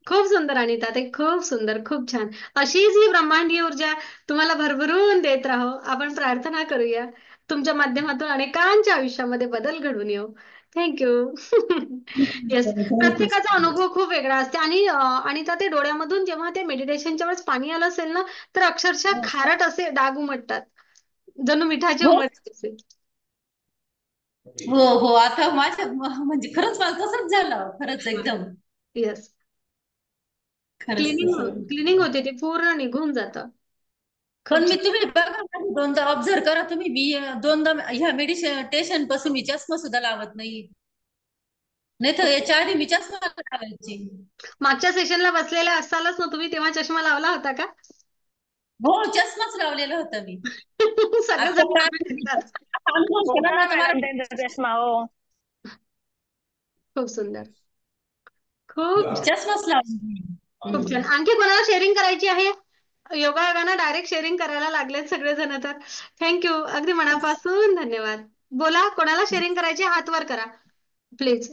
Speaker 1: खूप सुंदर अनिता ताई, खूप सुंदर, खूप छान. अशीच ही ब्रह्मांडीय ऊर्जा तुम्हाला भरभरून देत राहो. आपण प्रार्थना करूया तुमच्या माध्यमातून अनेकांच्या आयुष्यामध्ये बदल घडून येऊ. थँक्यू. Yes,
Speaker 2: thank you.
Speaker 1: प्रत्येकाचा अनुभव खूप वेगळा असते. आणि अनिता ते डोळ्यामधून जेव्हा ते मेडिटेशनच्या वेळेस पाणी आलं असेल ना, तर अक्षरशः खारट असे डाग उमटतात, जणू मिठाचे
Speaker 2: हो
Speaker 1: उमटते असे.
Speaker 2: हो हो, आता माझ्या म्हणजे खरंच मला तसंच झालं, खरंच एकदम.
Speaker 1: येस,
Speaker 2: खरंच
Speaker 1: क्लिनिंग
Speaker 2: तसं.
Speaker 1: क्लिनिंग होते, ते पूर्ण निघून जातं.
Speaker 2: पण
Speaker 1: खूप
Speaker 2: मी,
Speaker 1: छान.
Speaker 2: तुम्ही बघा ना, दोनदा ऑब्झर्व करा तुम्ही, मी दोनदा ह्या मेडिटेशन पासून मी चष्मा सुद्धा लावत नाही. नाही तर याच्या आधी मी चष्मा लावायची.
Speaker 1: मागच्या सेशनला बसलेल्या असालच ना तुम्ही, तेव्हा चष्मा लावला होता का?
Speaker 2: हो, चष्माच लावलेला होता मी.
Speaker 1: सगळेजण
Speaker 2: आता
Speaker 1: लावून घेतात.
Speaker 2: अनुभव केला
Speaker 3: होता
Speaker 2: ना तर
Speaker 3: मॅडम
Speaker 2: मला
Speaker 3: त्यांचा चष्मा. हो.
Speaker 1: खूप सुंदर, खूप छान,
Speaker 2: चष्माच लावला.
Speaker 1: खूप छान. आणखी कोणाला शेअरिंग करायची आहे? योगायोगानं डायरेक्ट शेअरिंग करायला लागलेत सगळेजण तर. थँक्यू, अगदी मनापासून धन्यवाद. बोला, कोणाला शेअरिंग करायची हात वर करा. प्लीज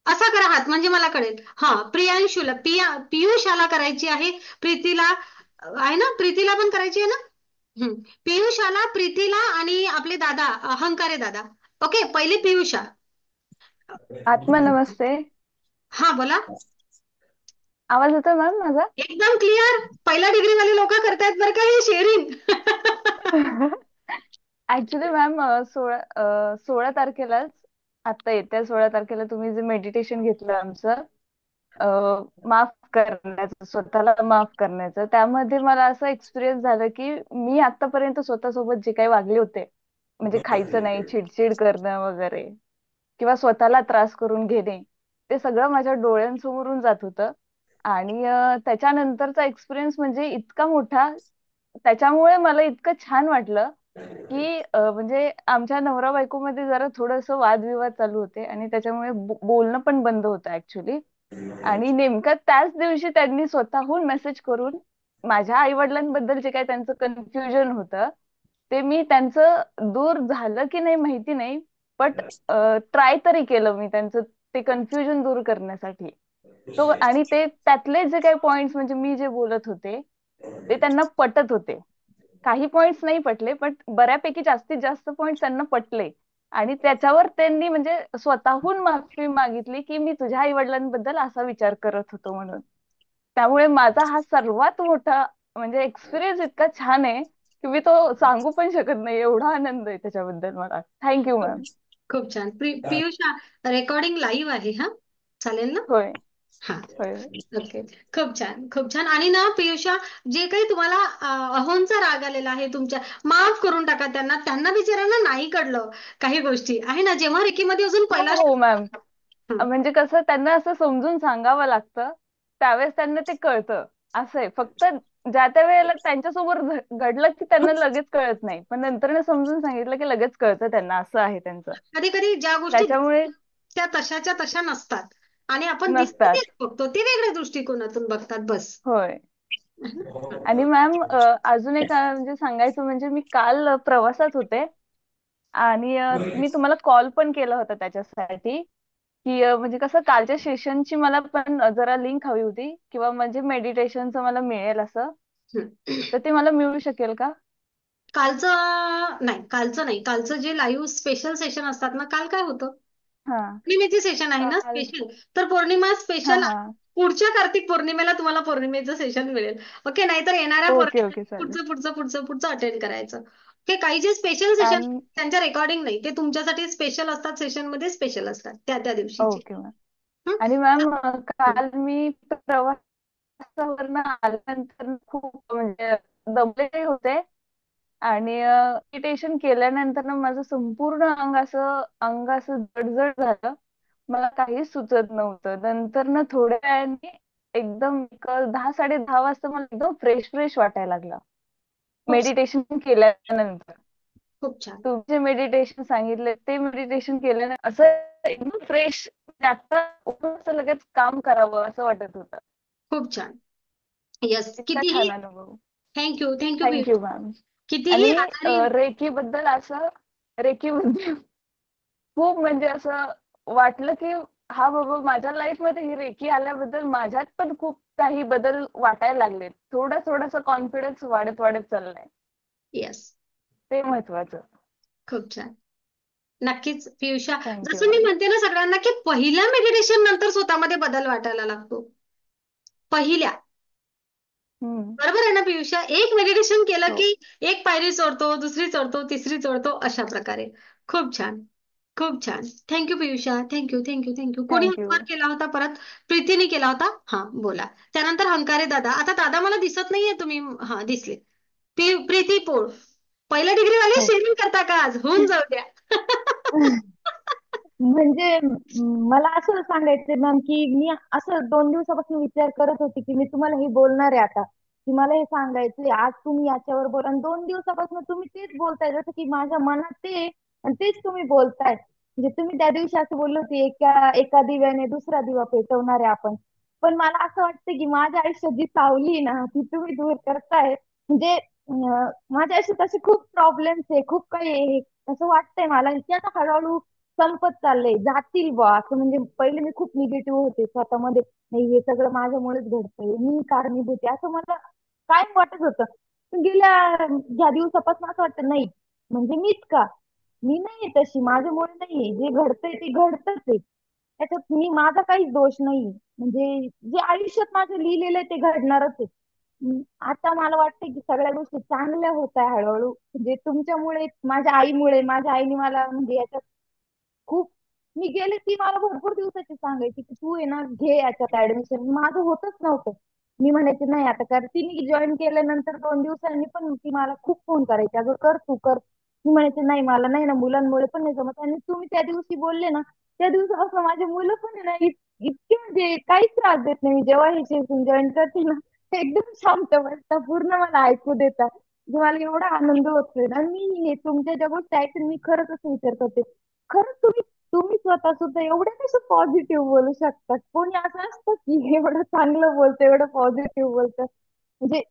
Speaker 1: असा करा हात, म्हणजे मला कळेल. हा, प्रियांशूला, पियुषाला करायची आहे, प्रीतीला आहे ना, प्रीतीला पण करायची आहे ना. पियुषाला, प्रीतीला आणि आपले दादा, हंकारे दादा. ओके, पहिले पियुषा.
Speaker 4: आत्मा नमस्ते.
Speaker 1: हा बोला.
Speaker 4: आवाज येतोय मॅम माझा?
Speaker 1: एकदम क्लिअर. पहिल्या डिग्री वाले लोक करतायत बरं का हे शेअरिंग.
Speaker 4: ऍक्च्युली मॅम 16 तारखेलाच, आता येत्या 16 तारखेला तुम्ही जे मेडिटेशन घेतलं आमचं, माफ करण्याचं, स्वतःला माफ करण्याचं, त्यामध्ये मला असं एक्सपिरियन्स झालं की मी आतापर्यंत स्वतःसोबत जे काही वागले होते, म्हणजे खायचं नाही, चिडचिड करणं वगैरे, किंवा स्वतःला त्रास करून घेणे, ते सगळं माझ्या डोळ्यांसमोरून जात होतं. आणि त्याच्यानंतरचा एक्सपिरियन्स म्हणजे इतका मोठा, त्याच्यामुळे मला इतकं छान वाटलं की म्हणजे आमच्या नवरा बायकोमध्ये जरा थोडंसं वादविवाद चालू होते आणि त्याच्यामुळे बोलणं पण बंद होतं ऍक्च्युली. आणि नेमकं त्याच दिवशी त्यांनी स्वतःहून मेसेज करून माझ्या आई वडिलांबद्दल जे काही त्यांचं कन्फ्युजन होतं, ते मी त्यांचं दूर झालं की नाही माहिती नाही, बट ट्राय तरी केलं मी त्यांचं ते कन्फ्युजन दूर करण्यासाठी. तो आणि ते त्यातले जे काही पॉइंट्स, म्हणजे मी जे बोलत होते ते त्यांना पटत होते. काही पॉइंट्स नाही पटले, पण बऱ्यापैकी जास्तीत जास्त पॉइंट्स त्यांना पटले. आणि त्याच्यावर त्यांनी म्हणजे स्वतःहून माफी मागितली की मी तुझ्या आई वडिलांबद्दल असा विचार करत होतो म्हणून. त्यामुळे माझा हा सर्वात मोठा म्हणजे एक्सपिरियन्स इतका छान आहे की मी तो सांगू पण शकत नाही, एवढा आनंद आहे त्याच्याबद्दल मला. थँक्यू
Speaker 1: खूप
Speaker 4: मॅम.
Speaker 1: खूप छान. पियुषा, रेकॉर्डिंग लाईव्ह आहे हा, चालेल ना.
Speaker 4: होय.
Speaker 1: हा,
Speaker 4: होय.
Speaker 1: ओके. खूप छान, खूप छान. आणि ना पियुषा, जे काही तुम्हाला अहोंचा राग आलेला आहे तुमच्या, माफ करून टाका त्यांना. त्यांना बिचाऱ्यांना नाही कळलं काही गोष्टी आहे ना, जेव्हा रेकीमध्ये अजून
Speaker 4: हो
Speaker 1: पहिला
Speaker 4: हो मॅम.
Speaker 1: हं.
Speaker 4: म्हणजे कसं त्यांना असं समजून सांगावं लागतं, त्यावेळेस त्यांना ते कळतं. असं आहे, फक्त ज्या त्या वेळेला त्यांच्यासोबत घडलं की त्यांना लगेच कळत नाही, पण नंतर समजून सांगितलं की लगेच कळतं त्यांना. असं आहे त्यांचं.
Speaker 1: कधी कधी ज्या गोष्टी
Speaker 4: त्याच्यामुळे
Speaker 1: त्या तशाच्या तशा नसतात आणि आपण दिसतं
Speaker 4: नसतात.
Speaker 1: तेच बघतो, ते वेगळ्या दृष्टिकोनातून बघतात बस.
Speaker 4: होय.
Speaker 1: है ना?
Speaker 4: आणि मॅम अजून एक म्हणजे सांगायचं म्हणजे मी काल प्रवासात होते आणि मी तुम्हाला कॉल पण केला होता त्याच्यासाठी की म्हणजे कसं कालच्या सेशनची मला पण जरा लिंक हवी होती, किंवा म्हणजे मेडिटेशनचं मला मिळेल असं,
Speaker 1: हं.
Speaker 4: तर ते मला मिळू शकेल का?
Speaker 1: कालचं जे लाईव्ह स्पेशल सेशन असतात ना, काल काय होतं,
Speaker 4: हा.
Speaker 1: पौर्णिमेची सेशन आहे ना
Speaker 4: काल.
Speaker 1: स्पेशल. तर पौर्णिमा
Speaker 4: हा
Speaker 1: स्पेशल
Speaker 4: हा.
Speaker 1: पुढच्या कार्तिक पौर्णिमेला तुम्हाला पौर्णिमेचं सेशन मिळेल. ओके, नाहीतर येणाऱ्या
Speaker 4: ओके
Speaker 1: पौर्णिमेला
Speaker 4: ओके चालेल.
Speaker 1: पुढचं पुढचं पुढचं पुढचं अटेंड करायचं. ओके, काही जे स्पेशल सेशन
Speaker 4: आणि
Speaker 1: त्यांच्या रेकॉर्डिंग नाही, ते तुमच्यासाठी स्पेशल असतात, सेशन मध्ये स्पेशल असतात त्या त्या दिवशीचे.
Speaker 4: Okay ma'am.
Speaker 1: हं?
Speaker 4: आणि मॅम काल मी प्रवासावरनं आल्यानंतर खूप म्हणजे दमले होते. आणि मेडिटेशन केल्यानंतर ना माझं संपूर्ण अंग असं जडजड झालं. मला काहीच सुचत नव्हतं. नंतर ना थोड्या वेळाने एकदम 10 साडे 10 वाजता मला एकदम फ्रेश फ्रेश वाटायला लागलं
Speaker 1: खूप
Speaker 4: मेडिटेशन केल्यानंतर.
Speaker 1: खूप छान.
Speaker 4: तुम्ही जे मेडिटेशन सांगितले ते मेडिटेशन केल्यानंतर असं एकदम फ्रेश, आता उठून असं लगेच काम करावं असं वाटत होतं.
Speaker 1: खूप छान. यस,
Speaker 4: इतका
Speaker 1: कितीही
Speaker 4: छान अनुभव.
Speaker 1: Thank you thank you
Speaker 4: thank you ma'am.
Speaker 1: कितीही
Speaker 4: आणि
Speaker 1: आजारी.
Speaker 4: रेकी बद्दल खूप म्हणजे असं वाटलं की हा बाबा, माझ्या लाईफ मध्ये ही रेकी आल्याबद्दल माझ्यात पण खूप काही बदल वाटायला लागले. थोडासा कॉन्फिडन्स वाढत वाढत चाललाय.
Speaker 1: यस,
Speaker 4: ते महत्वाचं.
Speaker 1: खूप छान. नक्कीच पियुषा,
Speaker 4: थँक्यू
Speaker 1: जसं मी
Speaker 4: मॅम.
Speaker 1: म्हणते ना सगळ्यांना, की पहिल्या मेडिटेशन नंतर स्वतःमध्ये बदल वाटायला लागतो. पहिल्या,
Speaker 4: हम्म.
Speaker 1: बरोबर आहे ना पियुषा, एक मेडिटेशन केलं
Speaker 4: हो.
Speaker 1: की एक पायरी चढतो, दुसरी चढतो, तिसरी चढतो, अशा प्रकारे. खूप छान, खूप छान. Thank you Piyusha, thank you thank you thank you. कोणी
Speaker 4: थँक्यू.
Speaker 1: हंकार केला होता परत? प्रीतीने केला होता. हा बोला. त्यानंतर हंकारे दादा. आता दादा मला दिसत नाहीये, तुम्ही हा दिसले. प्रीती पोळ, पहिल्या डिग्री वाले
Speaker 4: हो.
Speaker 1: शेअरिंग करता का आज? होऊन जाऊ द्या.
Speaker 5: म्हणजे मला असं सांगायचं मॅम की मी असं 2 दिवसापासून विचार करत होते की मी तुम्हाला हे बोलणार आहे आता, की मला हे सांगायचंय आज तुम्ही याच्यावर बोला. आणि 2 दिवसापासून तुम्ही तेच बोलताय, जसं की माझ्या मनात ते आहे आणि तेच तुम्ही बोलताय. म्हणजे तुम्ही त्या दिवशी असं बोलले होते एका एका दिव्याने दुसरा दिवा पेटवणार आहे आपण. पण मला असं वाटतं की माझ्या आयुष्यात जी सावली आहे ना ती तुम्ही दूर करताय. म्हणजे माझ्या आयुष्यात असे खूप प्रॉब्लेम्स आहे, खूप काही आहे. असं वाटतंय मला की आता हळूहळू संपत चाललंय, जातील बा असं. म्हणजे पहिले मी खूप निगेटिव्ह होते स्वतःमध्ये, नाही हे सगळं माझ्यामुळेच घडतंय, मी कारणीभूत आहे असं मला कायम वाटत होतं. पण गेल्या ज्या दिवसापासून असं वाटतं नाही, म्हणजे मीच का, मी नाहीये तशी, माझ्यामुळे नाहीये, जे घडतंय ते घडतच आहे, त्याच्यात मी माझा काहीच दोष नाहीये. म्हणजे जे आयुष्यात माझं लिहिलेलं आहे ते घडणारच आहे. आता मला वाटतं की सगळ्या गोष्टी चांगल्या होत आहे हळूहळू. म्हणजे तुमच्यामुळे, माझ्या आईमुळे, माझ्या आईने मला म्हणजे याच्यात खूप, मी गेले ती मला भरपूर दिवसाची सांगायची की तू आहे ना घे याच्यात ऍडमिशन, माझं होतच नव्हतं. मी म्हणायचे नाही आता कर. तिने जॉईन केल्यानंतर 2 दिवसांनी पण ती मला खूप फोन करायची, अगं कर तू कर. मी म्हणायचे नाही मला नाही ना, मुलांमुळे पण नाही जमत. आणि तुम्ही त्या दिवशी बोलले ना, त्या दिवसापासून माझे मुलं पण आहे ना इतके म्हणजे काहीच त्रास देत नाही. मी जेव्हा हे सेशन जॉईन करते ना, ते एकदम शांत बसता, पूर्ण मला ऐकू देतात. म्हणजे मला एवढा आनंद होतोय ना. मी हे तुमच्या ज्या गोष्टी ऐकून मी खरंच असं विचार करते, खरंच तुम्ही तुम्ही स्वतः सुद्धा एवढं कसं पॉझिटिव्ह बोलू शकतात. कोणी असं असतं की एवढं चांगलं बोलतं, एवढं पॉझिटिव्ह बोलतं. म्हणजे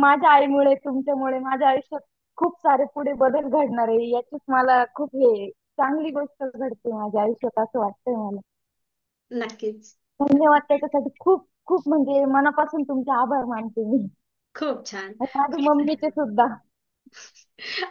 Speaker 5: माझ्या आईमुळे, तुमच्यामुळे माझ्या आयुष्यात खूप सारे पुढे बदल घडणार आहे, याचीच मला खूप हे चांगली गोष्ट घडते माझ्या आयुष्यात असं वाटतंय मला.
Speaker 1: नक्कीच.
Speaker 5: धन्यवाद त्याच्यासाठी, खूप खूप म्हणजे मनापासून तुमचे आभार मानते मी.
Speaker 1: खूप छान.
Speaker 5: आणि माझ्या मम्मीचे सुद्धा.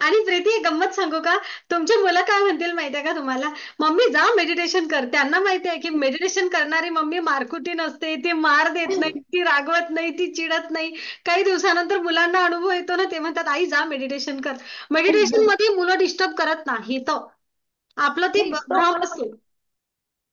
Speaker 1: आणि प्रीती एक गंमत सांगू का, तुमची मुलं काय म्हणतील माहितीये का तुम्हाला, मम्मी जा मेडिटेशन कर. त्यांना माहिती आहे की मेडिटेशन करणारी मम्मी मारकुटी नसते, ती मार देत नाही, ती रागवत नाही, ती चिडत नाही. काही दिवसानंतर मुलांना अनुभव येतो ना, ते म्हणतात आई जा मेडिटेशन कर. मेडिटेशन मध्ये मुलं डिस्टर्ब करत नाही, तर आपलं ते
Speaker 5: नाही तो
Speaker 1: भ्रम
Speaker 5: मला
Speaker 1: असतो.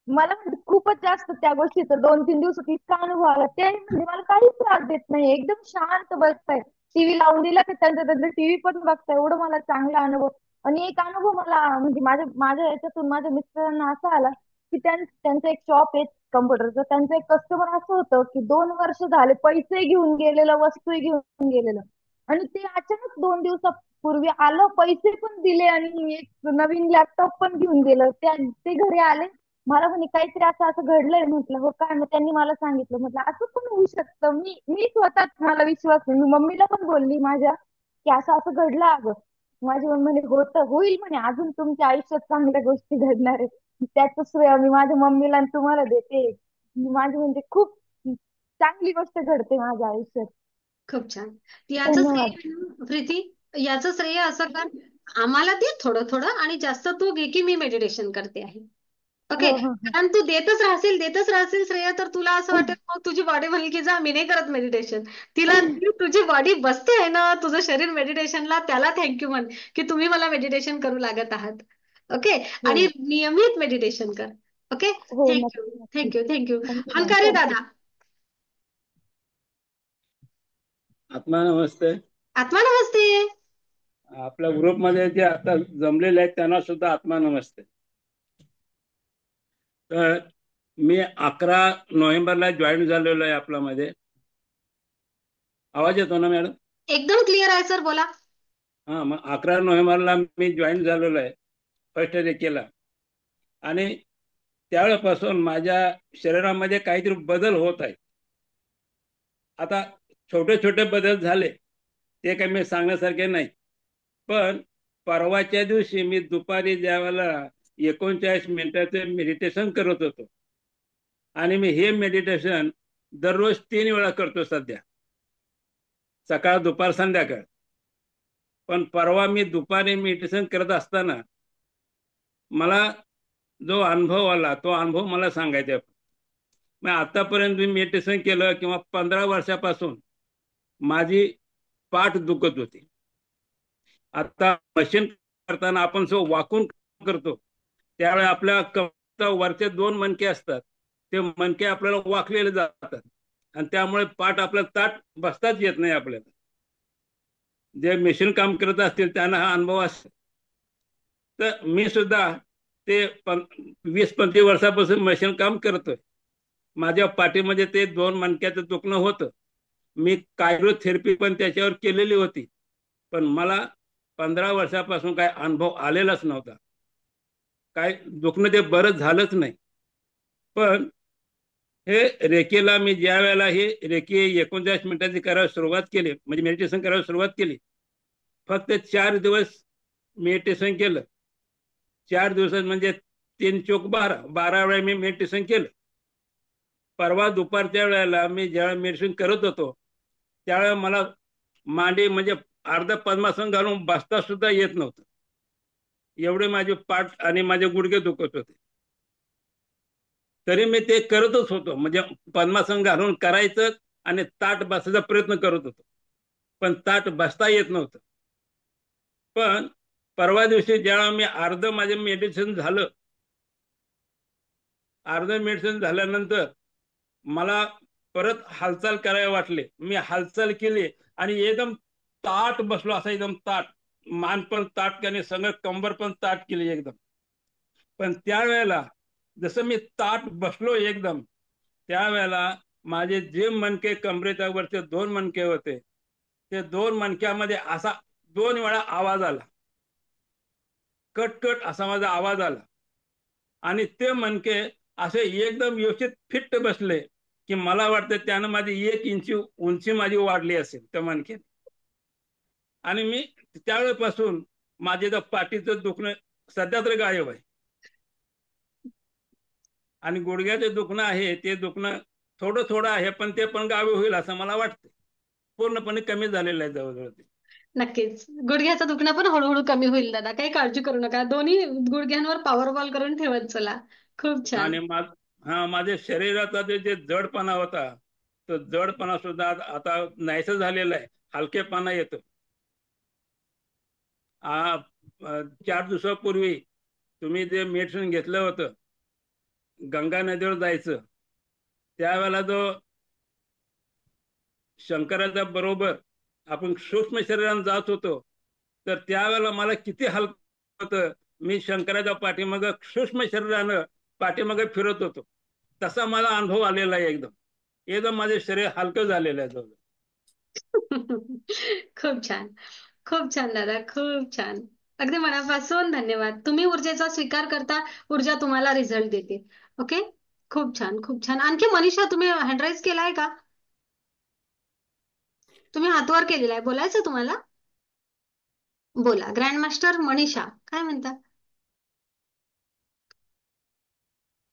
Speaker 5: मला म्हणजे खूपच जास्त त्या गोष्टीचा 2-3 दिवसात इतका अनुभव आला. ते म्हणजे मला काहीच त्रास देत नाही, एकदम शांत बसताय. टीव्ही लावून दिला की त्यांचं त्यांचं टीव्ही पण बघताय, एवढं मला चांगला अनुभव. आणि एक अनुभव मला म्हणजे माझ्या माझ्या याच्यातून माझ्या मिस्टरांना असा आला की त्यांचं एक शॉप आहे कम्प्युटरचं. त्यांचं एक कस्टमर असं होतं की 2 वर्ष झाले पैसे घेऊन गेलेलं, वस्तू घेऊन गेलेलं, आणि ते अचानक 2 दिवसापूर्वी आलं, पैसे पण दिले आणि एक नवीन लॅपटॉप पण घेऊन गेलं. ते घरी आले, मला म्हणे काहीतरी असं असं घडलंय. म्हटलं हो काय, मग त्यांनी मला सांगितलं. म्हटलं असं पण होऊ शकतं. मी स्वतः, मला विश्वास नाही. मी मम्मीला पण बोलली माझ्या की असं असं घडलं अगं. माझी मम्मी म्हणे होतं होईल म्हणे, अजून तुमच्या आयुष्यात चांगल्या गोष्टी घडणार आहे. त्याचं श्रेय मी माझ्या मम्मीला आणि तुम्हाला देते. माझी म्हणजे खूप चांगली गोष्ट घडते माझ्या आयुष्यात.
Speaker 1: खूप छान. याचं
Speaker 5: धन्यवाद.
Speaker 1: श्रेय प्रीती, याचं श्रेय असं कर, आम्हाला दे थोडं थोडं आणि जास्त तू घे की मी मेडिटेशन करते आहे. ओके,
Speaker 5: हो हो
Speaker 1: कारण तू देतच राहशील श्रेय, तर तुला असं वाटेल मग तुझी बॉडी म्हणेल की जा मी नाही करत मेडिटेशन. तिला तुझी बॉडी बसते आहे ना, तुझं शरीर मेडिटेशनला, त्याला थँक्यू म्हण की तुम्ही मला मेडिटेशन करू लागत आहात. ओके,
Speaker 5: हो
Speaker 1: आणि नियमित मेडिटेशन कर. ओके,
Speaker 5: हो,
Speaker 1: थँक्यू
Speaker 5: नक्की नक्की.
Speaker 1: Thank you thank you.
Speaker 5: थँक्यू मॅम,
Speaker 1: हलकारे
Speaker 5: थँक्यू.
Speaker 1: दादा.
Speaker 6: आत्मा नमस्ते.
Speaker 1: आत्मा नमस्ते.
Speaker 6: आपल्या ग्रुपमध्ये जे आता जमलेले आहेत त्यांना सुद्धा आत्मा नमस्ते. तर मी 11 नोव्हेंबरला जॉईन झालेलो आहे आपल्यामध्ये. आवाज येतो ना मॅडम?
Speaker 1: एकदम क्लिअर आहे सर, बोला.
Speaker 6: हा, मग 11 नोव्हेंबरला मी जॉईन झालेलो आहे फर्स्ट केला. आणि त्यावेळेपासून माझ्या शरीरामध्ये काहीतरी बदल होत आहे. आता छोटे छोटे बदल झाले, ते काही मी सांगण्यासारखे नाही. पण परवाच्या दिवशी मी दुपारी ज्यावेळेला 39 मिनिटाचे मेडिटेशन करत होतो, आणि मी हे मेडिटेशन दररोज 3 वेळा करतो सध्या, सकाळ दुपार संध्याकाळ. पण परवा मी दुपारी मेडिटेशन करत असताना मला जो अनुभव आला, तो अनुभव मला सांगायचा. मग आतापर्यंत मी मेडिटेशन केलं किंवा 15 वर्षापासून माझी पाठ दुखत होती. आता मशीन करताना आपण जो वाकून करतो, त्यावेळी आपल्या वरचे 2 मणके असतात, ते मणके आपल्याला वाकलेले जातात, आणि त्यामुळे पाठ आपल्याला ताट बसताच येत नाही आपल्याला. जे मशीन काम करत असतील त्यांना हा अनुभव असतो. तर मी सुद्धा ते 20-25 वर्षापासून मशीन काम करतोय. माझ्या पाठीमध्ये ते 2 मणक्याचं दुखणं होतं. मी कायरोथेरपी पण त्याच्यावर केलेली होती, पण मला 15 वर्षापासून काय अनुभव आलेलाच नव्हता. काय दुखणं ते बरं झालंच नाही. पण हे रेकीला मी ज्या वेळेला हे रेकी 39 मिनिटाची करायला सुरुवात केली, म्हणजे मेडिटेशन करायला सुरुवात केली, फक्त 4 दिवस मेडिटेशन केलं. 4 दिवसात म्हणजे 3 चोक 12, 12 वेळा मी मेडिटेशन केलं. परवा दुपारच्या वेळेला मी ज्यावेळेला मेडिटेशन करत होतो त्यावेळेला मला मांडी म्हणजे अर्ध पद्मासन घालून बसता सुद्धा येत नव्हतं. एवढे माझे पाठ आणि माझे गुडघे दुखत होते. तरी मी ते करतच होतो, म्हणजे पद्मासन घालून करायचं आणि ताट बसायचा प्रयत्न करत होतो, पण ताट बसता येत नव्हतं. पण परवा दिवशी जेव्हा मी अर्ध माझे मेडिटेशन झाल्यानंतर मला परत हालचाल करायला वाटले. मी हालचाल केली आणि एकदम ताट बसलो, असं एकदम ताट, मान पण ताट आणि सगळं कंबर पण ताट केली एकदम. पण त्यावेळेला जसं मी ताट बसलो एकदम, त्यावेळेला माझे जे मणके कमरेच्या वरचे 2 मणके होते, ते 2 मणक्यामध्ये असा 2 वेळा आवाज आला, कट असा माझा आवाज आला. आणि ते मणके असे एकदम व्यवस्थित फिट्ट बसले की मला वाटतं त्यानं माझी 1 इंच उंची माझी वाढली असेल त्या मणक्याने. आणि मी त्यावेळेपासून माझे पाठीचं दुखणं सध्या तर गायब आहे. आणि गुडघ्याचं दुखणं आहे ते दुखणं थोडं आहे, पण ते पण गावी होईल असं मला वाटतं. पूर्णपणे कमी झालेलं आहे जवळजवळ ते.
Speaker 1: नक्कीच गुडघ्याचं दुखणं पण हळूहळू कमी होईल दादा, काही काळजी करू नका. दोन्ही गुडघ्यांवर पॉवर बॉल करून ठेवत चला. खूप छान.
Speaker 6: आणि माझ्या शरीराचा जे जडपणा होता, तो जडपणा सुद्धा आता नाहीसं झालेला आहे, हलकेपणा येतो. 4 दिवसापूर्वी तुम्ही जे मेडिसिन घेतलं होतं गंगा नदीवर जायचं, त्यावेळेला जो शंकराच्या बरोबर आपण सूक्ष्म शरीराने जात होतो, तर त्यावेळेला मला किती हलकं होतं. मी शंकराच्या पाठीमागं सूक्ष्म शरीरानं पाठीमागे फिरत होतो, तसा मला अनुभव आलेला आहे. एकदम माझे शरीर हलकं झालेलं आहे जवळ.
Speaker 1: खूप छान, खूप छान दादा, खूप छान. अगदी मनापासून धन्यवाद. तुम्ही ऊर्जेचा स्वीकार करता, ऊर्जा तुम्हाला रिझल्ट देते. ओके, खूप छान, खूप छान. आणखी मनीषा, तुम्ही हँड राईज केलाय का? तुम्ही हातवर केलेला आहे, बोलायचं तुम्हाला? बोला. ग्रँड मास्टर मनीषा काय म्हणता?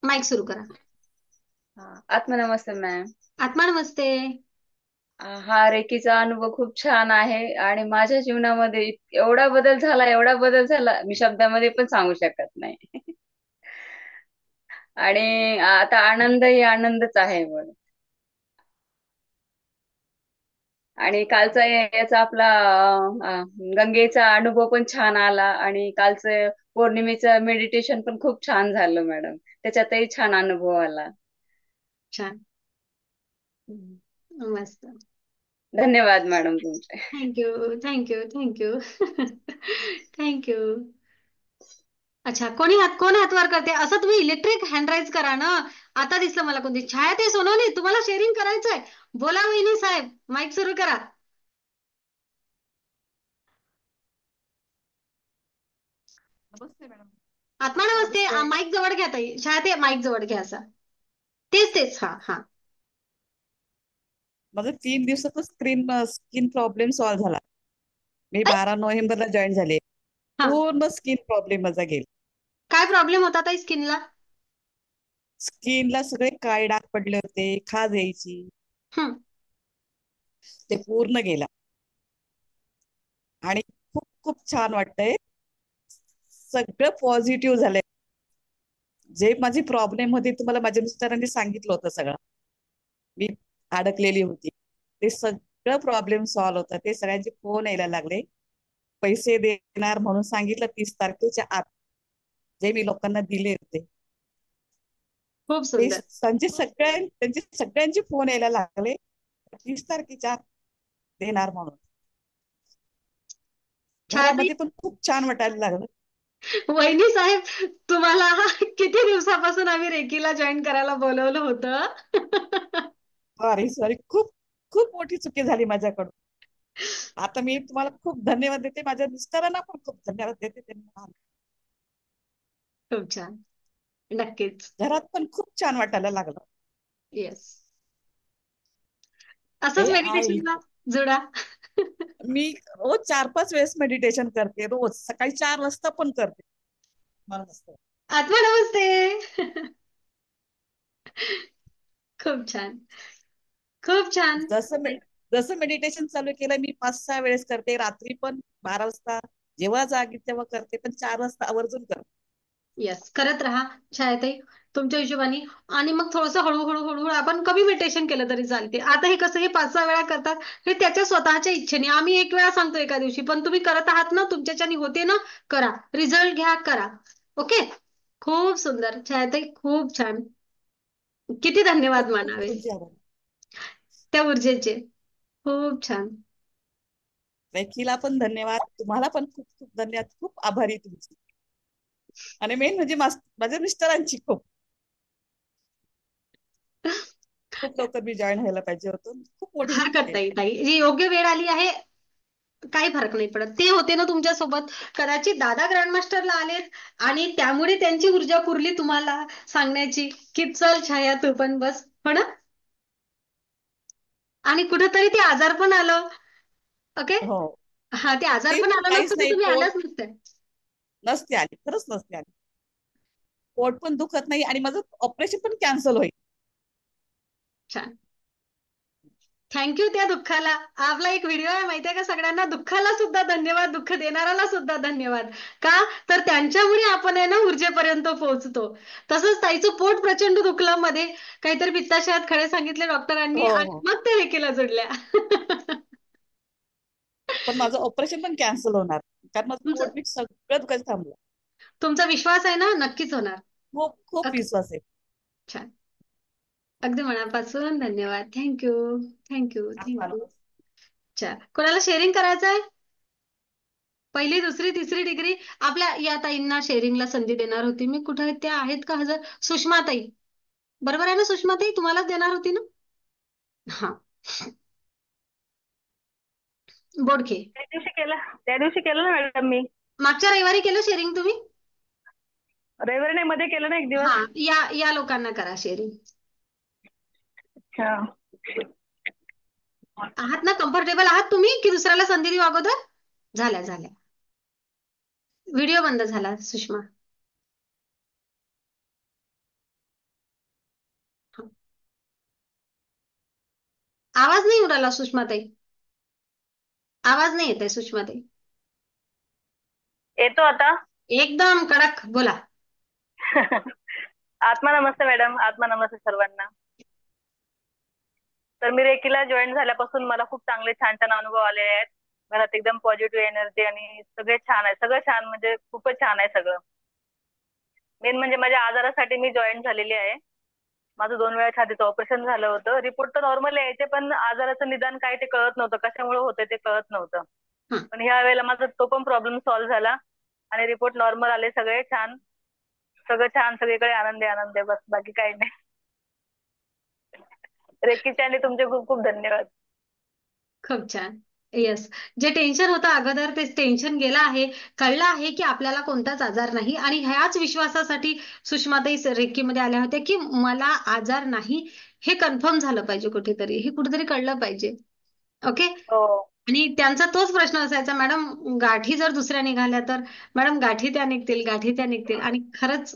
Speaker 1: माईक सुरू करा.
Speaker 7: आत्मनमस्ते मॅम.
Speaker 1: आत्मा नमस्ते.
Speaker 7: हा रेकीचा अनुभव खूप छान आहे आणि माझ्या जीवनामध्ये एवढा बदल झाला मी शब्दामध्ये पण सांगू शकत नाही. आणि आता आनंदही आनंदच आहे मला. आणि कालचा याचा आपला गंगेचा अनुभव पण छान आला आणि कालचं पौर्णिमेचं मेडिटेशन पण खूप छान झालं मॅडम, त्याच्यातही छान अनुभव आला.
Speaker 1: छान, मस्त.
Speaker 7: धन्यवाद मॅडम तुमचे.
Speaker 1: थँक्यू. थँक्यू. अच्छा, कोण हातवार करते? असं तुम्ही इलेक्ट्रिक हँड राईज करा ना. आता दिसलं मला कोणती. छाया ते सोनवणे, तुम्हाला शेअरिंग करायचंय? बोला वहिनी साहेब, माईक सुरू करा.
Speaker 8: नमस्ते मॅडम.
Speaker 1: आत्मा नमस्ते. माईक जवळ घ्या ताई. छाया ते माईक जवळ घ्या. असं तेच. हा.
Speaker 8: माझं 3 दिवसातच स्किन प्रॉब्लेम सॉल्व्ह झाला. मी 12 नोव्हेंबरला जॉईन झाले.
Speaker 1: हा.
Speaker 8: पूर्ण स्किन प्रॉब्लेम माझा गेला.
Speaker 1: काय प्रॉब्लेम होता ताई स्किनला?
Speaker 8: स्किनला सगळे काळे डाग पडले होते, खाज यायची, ते पूर्ण गेला आणि खूप खूप छान वाटतंय. सगळं पॉझिटिव्ह झालंय. जे माझी प्रॉब्लेम होती तुम्हाला माझ्या मिस्टरांनी सांगितलं होतं, सगळं मी अडकलेली होती, ते सगळं प्रॉब्लेम सॉल्व्ह होतं. ते सगळ्यांचे फोन यायला लागले. पैसे देणार म्हणून सांगितलं 30 तारखेच्या आत, जे मी लोकांना दिले होते.
Speaker 1: खूप सुंदर.
Speaker 8: त्यांचे सगळ्यांचे फोन यायला लागले 30 तारखेच्या आत देणार म्हणून. घरामध्ये पण खूप छान वाटायला लागलं.
Speaker 1: वहिनी साहेब, तुम्हाला किती दिवसापासून आम्ही रेकीला जॉईन करायला बोलवलं होतं?
Speaker 8: सॉरी, खूप खूप मोठी चुकी झाली माझ्याकडून. आता मी तुम्हाला खूप धन्यवाद देते, माझ्या मिस्टरांना पण खूप धन्यवाद देते. त्यांनी
Speaker 1: खूप छान, नक्कीच.
Speaker 8: घरात पण खूप छान वाटायला लागलं.
Speaker 1: येस, असंच मेडिटेशनला जुडा.
Speaker 8: मी रोज 4-5 वेळेस मेडिटेशन करते, रोज सकाळी 4 वाजता पण करते.
Speaker 1: आत्मा नमस्ते. खूप छान, खूप छान.
Speaker 8: जसं मेडिटेशन चालू केलं मी 5-6 वेळेस करते, रात्री पण 12 वाजता जेव्हा जागी तेव्हा करते, पण 4 वाजता आवर्जून करते.
Speaker 1: येस, करत राहा छायाताई तुमच्या हिशोबाने. आणि मग थोडंसं हळूहळू हळूहळू आपण कमी मेडिटेशन केलं तरी चालते. आता हे कसं हे 5-6 वेळा करतात हे त्याच्या स्वतःच्या इच्छेने. आम्ही 1 वेळा सांगतो एका दिवशी, पण तुम्ही करत आहात ना, तुमच्याच्याने होते ना, करा, रिझल्ट घ्या, करा. ओके, खूप सुंदर छायाताई, खूप छान. किती धन्यवाद
Speaker 8: खूप खूप
Speaker 1: मानावे
Speaker 8: तुमचे आभार.
Speaker 1: त्या ऊर्जेचे. खूप छान.
Speaker 8: रेखीला पण धन्यवाद, तुम्हाला पण खूप खूप धन्यवाद, खूप आभारी आहे तुमची. आणि मेन म्हणजे माझ्या मिस्टरांची खूप लवकर मी जॉईन व्हायला पाहिजे होतं. खूप मोठी
Speaker 1: हरकत
Speaker 8: आहे.
Speaker 1: नाही ताई, जी योग्य वेळ आली आहे काही फरक नाही पडत. ते होते ना तुमच्यासोबत, कदाचित दादा ग्रँडमास्टरला आलेत आणि त्यामुळे त्यांची ऊर्जा पुरली तुम्हाला सांगण्याची की चल छाया तू पण बस, हो ना. आणि कुठंतरी ते आजार पण आलं. ओके,
Speaker 8: हो,
Speaker 1: हा, ते आजार
Speaker 8: ते
Speaker 1: पण
Speaker 8: पण
Speaker 1: आलं
Speaker 8: काहीच
Speaker 1: नसतं तर
Speaker 8: नाही,
Speaker 1: तुम्ही
Speaker 8: पोट
Speaker 1: आलाच नसते.
Speaker 8: नसते आली, खरंच नसते आली. पोट पण दुखत नाही आणि माझं ऑपरेशन पण कॅन्सल होईल.
Speaker 1: छान, थँक्यू त्या दुःखाला. आपला एक व्हिडिओ आहे माहितीये का, सगळ्यांना दुःखाला सुद्धा धन्यवाद, दुःख देणाऱ्याला सुद्धा धन्यवाद. का तर त्यांच्यामुळे आपण आहे ना ऊर्जेपर्यंत पोहोचतो. तसंच ताईचं पोट प्रचंड दुखलं मध्ये, काहीतरी पित्ताशयात खडे सांगितले डॉक्टरांनी
Speaker 8: हो
Speaker 1: आणि
Speaker 8: हो,
Speaker 1: मग ते रेकीला जोडल्या.
Speaker 8: पण माझं ऑपरेशन पण कॅन्सल होणार कारण माझं
Speaker 1: तुमचं
Speaker 8: पोट बीट सगळं दुखायचं थांबलं.
Speaker 1: तुमचा विश्वास आहे ना, नक्कीच होणार.
Speaker 8: खूप खूप
Speaker 1: ओके,
Speaker 8: विश्वास आहे.
Speaker 1: छान, अगदी मनापासून धन्यवाद. थँक्यू, थँक्यू,
Speaker 8: आत्मा
Speaker 1: थँक्यू.
Speaker 8: नमस्ते.
Speaker 1: अच्छा, कोणाला शेअरिंग करायचं आहे? 1ली, 2री, 3री डिग्री आपल्या या ताईंना शेअरिंगला संधी देणार होती मी. कुठे आहेत त्या, आहेत का हजर? सुषमा ताई, बरोबर आहे ना सुषमा ताई, तुम्हालाच देणार होती ना. हा, बोडखे,
Speaker 9: त्या दिवशी केलं ना मॅडम मी.
Speaker 1: मागच्या रविवारी केलं शेअरिंग तुम्ही?
Speaker 9: रविवारी नाही, मध्ये केलं ना एक दिवस.
Speaker 1: हा, या लोकांना करा शेअरिंग.
Speaker 9: अच्छा.
Speaker 1: आहात ना, कम्फर्टेबल आहात तुम्ही की दुसऱ्याला संधी देऊ अगोदर? झाल्या, व्हिडिओ बंद झाला सुषमा. हा. आवाज नाही येऊ राहिला सुषमा ताई, आवाज नाही येत आहे सुषमा ताई.
Speaker 9: येतो आता.
Speaker 1: एकदम कडक बोला.
Speaker 9: आत्मा नमस्ते मॅडम, आत्मा नमस्ते सर्वांना. तर मी रेकीला जॉईन झाल्यापासून मला खूप चांगले छान छान अनुभव आले आहेत. घरात एकदम पॉझिटिव्ह एनर्जी आणि सगळे छान आहे, सगळं छान, म्हणजे खूपच छान आहे सगळं. मेन म्हणजे माझ्या आजारासाठी मी जॉईन झालेली आहे. माझं 2 वेळा छातीचं ऑपरेशन झालं होतं. रिपोर्ट तर नॉर्मल यायचे, पण आजाराचं निदान काय ते कळत नव्हतं, कशामुळे होतं ते कळत नव्हतं.
Speaker 1: हं.
Speaker 9: पण ह्या वेळेला माझा तो पण प्रॉब्लेम सॉल्व्ह झाला आणि रिपोर्ट नॉर्मल आले, सगळे छान, सगळं छान, सगळीकडे आनंद आहे, आनंद आहे, बस बाकी काही नाही. रेकीचे आणि तुमचे खूप खूप धन्यवाद.
Speaker 1: खूप छान. येस, जे टेन्शन होतं अगोदर ते टेन्शन गेलं आहे. कळलं आहे की आपल्याला कोणताच आजार नाही आणि ह्याच विश्वासासाठी सुषमाताई रेकीमध्ये आल्या होत्या की मला आजार नाही हे कन्फर्म झालं पाहिजे, कुठेतरी हे कुठेतरी कळलं पाहिजे. ओके,
Speaker 9: हो,
Speaker 1: आणि त्यांचा तोच प्रश्न असायचा, मॅडम गाठी जर दुसऱ्या निघाल्या तर मॅडम गाठी त्या निघतील, गाठी त्या निघतील. आणि खरंच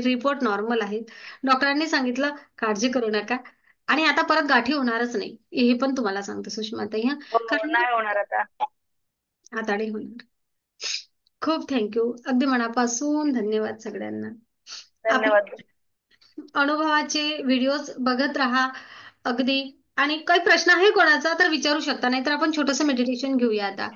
Speaker 1: रिपोर्ट नॉर्मल आहेत. डॉक्टरांनी सांगितलं काळजी करू नका आणि आता परत गाठी होणारच नाही, हे पण तुम्हाला सांगते सुषमाताई. हा,
Speaker 9: हो,
Speaker 1: कारण
Speaker 9: नाही होणार आता.
Speaker 1: आता नाही होणार. खूप थँक्यू, अगदी मनापासून धन्यवाद सगळ्यांना.
Speaker 9: धन्यवाद.
Speaker 1: आपल्या अनुभवाचे व्हिडिओज बघत राहा अगदी. आणि काही प्रश्न आहे कोणाचा तर विचारू शकता, नाहीतर आपण छोटंसं मेडिटेशन घेऊया आता.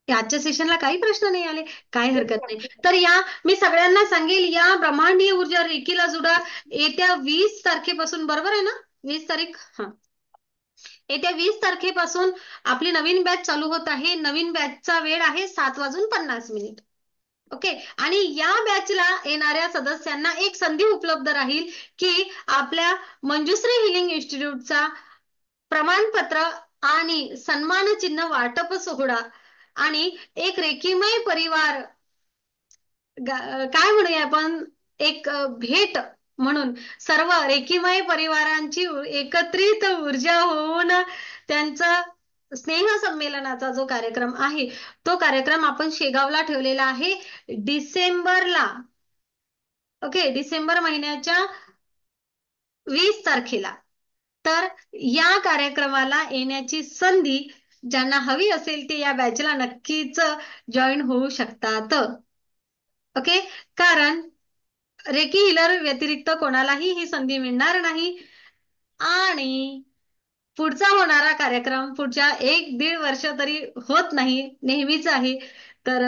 Speaker 1: आजच्या सेशनला काही प्रश्न नाही आले, काही हरकत नाही. तर या मी सगळ्यांना सांगेल, या ब्रह्मांडीय ऊर्जा रेकीला जुडा. येत्या 20 तारखेपासून, बरोबर आहे ना, 20 तारीख, हा, येत्या 20 तारखेपासून आपली नवीन बॅच चालू होत आहे. नवीन बॅचचा वेळ आहे 7:50. ओके, आणि या बॅचला येणाऱ्या सदस्यांना एक संधी उपलब्ध राहील की आपल्या मंजुश्री हिलिंग इन्स्टिट्यूटचा प्रमाणपत्र आणि सन्मान चिन्ह वाटप सोहळा आणि एक रेकीमय परिवार, काय म्हणूया आपण, एक भेट म्हणून सर्व रेकीमय परिवारांची एकत्रित ऊर्जा होऊन त्यांचं स्नेह संमेलनाचा जो कार्यक्रम आहे तो कार्यक्रम आपण शेगावला ठेवलेला आहे डिसेंबरला. ओके, डिसेंबर महिन्याच्या 20 तारखेला. तर या कार्यक्रमाला येण्याची संधी ज्यांना हवी असेल ते या बॅचला नक्कीच जॉईन होऊ शकतात. ओके, कारण रेकी हिलर व्यतिरिक्त कोणालाही ही संधी मिळणार नाही. आणि पुढचा होणारा कार्यक्रम पुढच्या 1-1.5 वर्ष तरी होत नाही, नेहमीच आहे. तर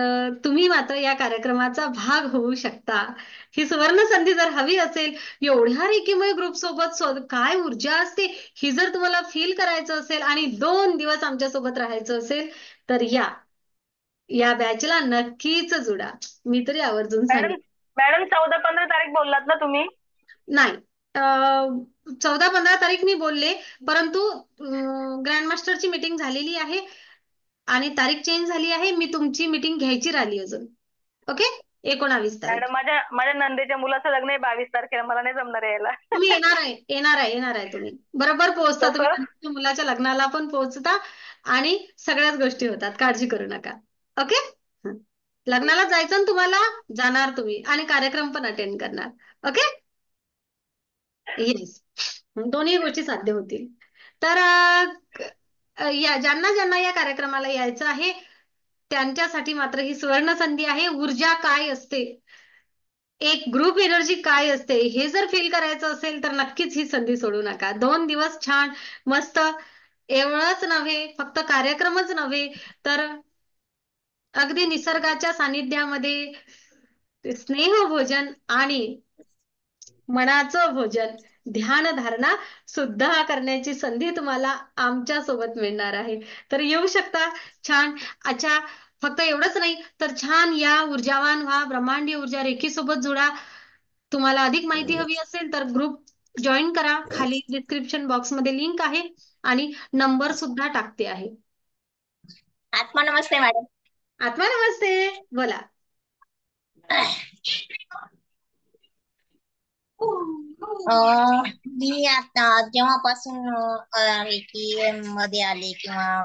Speaker 1: तुम्ही मात्र या कार्यक्रमाचा भाग होऊ शकता. ही सुवर्ण संधी जर हवी असेल, एवढ्या रेकीमय ग्रुप सोबत काय ऊर्जा असते ही जर तुम्हाला फील करायचं असेल आणि 2 दिवस आमच्या सोबत राहायचं असेल तर या बॅचला नक्कीच जुडा. मी तरी आवर्जून सांगेन.
Speaker 9: मॅडम 14-15 तारीख बोललात ना तुम्ही?
Speaker 1: नाही, 14-15 तारीख मी बोलले, परंतु ग्रँडमास्टरची मीटिंग झालेली आहे आणि तारीख चेंज झाली आहे. मी तुमची मीटिंग घ्यायची राहिली अजून. ओके, 19 तारीख.
Speaker 9: मॅडम माझ्या नंदेच्या मुलाचं लग्न आहे 22 तारखेला. मला नाही जमणार यायला.
Speaker 1: तुम्ही येणार आहे तुम्ही बरोबर पोहोचता. तुम्ही नंदेच्या मुलाच्या लग्नाला पण पोहोचता आणि सगळ्याच गोष्टी होतात, काळजी करू नका. ओके, लग्नाला जायचं ना तुम्हाला, जाणार तुम्ही आणि कार्यक्रम पण अटेंड करणार. ओके, येस, दोन्ही गोष्टी साध्य होतील. तर ज्यांना या कार्यक्रमाला यायचं आहे त्यांच्यासाठी मात्र ही सुवर्ण संधी आहे. ऊर्जा काय असते, एक ग्रुप एनर्जी काय असते हे जर फील करायचं असेल तर नक्कीच ही संधी सोडू नका. 2 दिवस छान मस्त, एवढंच नव्हे फक्त कार्यक्रमच नव्हे तर अगदी निसर्गाच्या सानिध्यामध्ये स्नेह भोजन आणि मनाचं भोजन, ध्यान धारणा सुद्धा करण्याची संधी तुम्हाला आमच्या सोबत मिळणार आहे. तर येऊ शकता. छान. अच्छा, फक्त एवढंच नाही तर छान या, ऊर्जावान व्हा, ब्रह्मांडीय ऊर्जा रेकी सोबत जुळा. तुम्हाला अधिक माहिती हवी असेल तर ग्रुप जॉईन करा. खाली डिस्क्रिप्शन बॉक्स मध्ये लिंक आहे आणि नंबर सुद्धा टाकते आहे.
Speaker 10: आत्मा नमस्ते मॅडम.
Speaker 1: आत्मा नमस्ते, बोला.
Speaker 10: मी आता जेव्हापासून रेकी मध्ये आले किंवा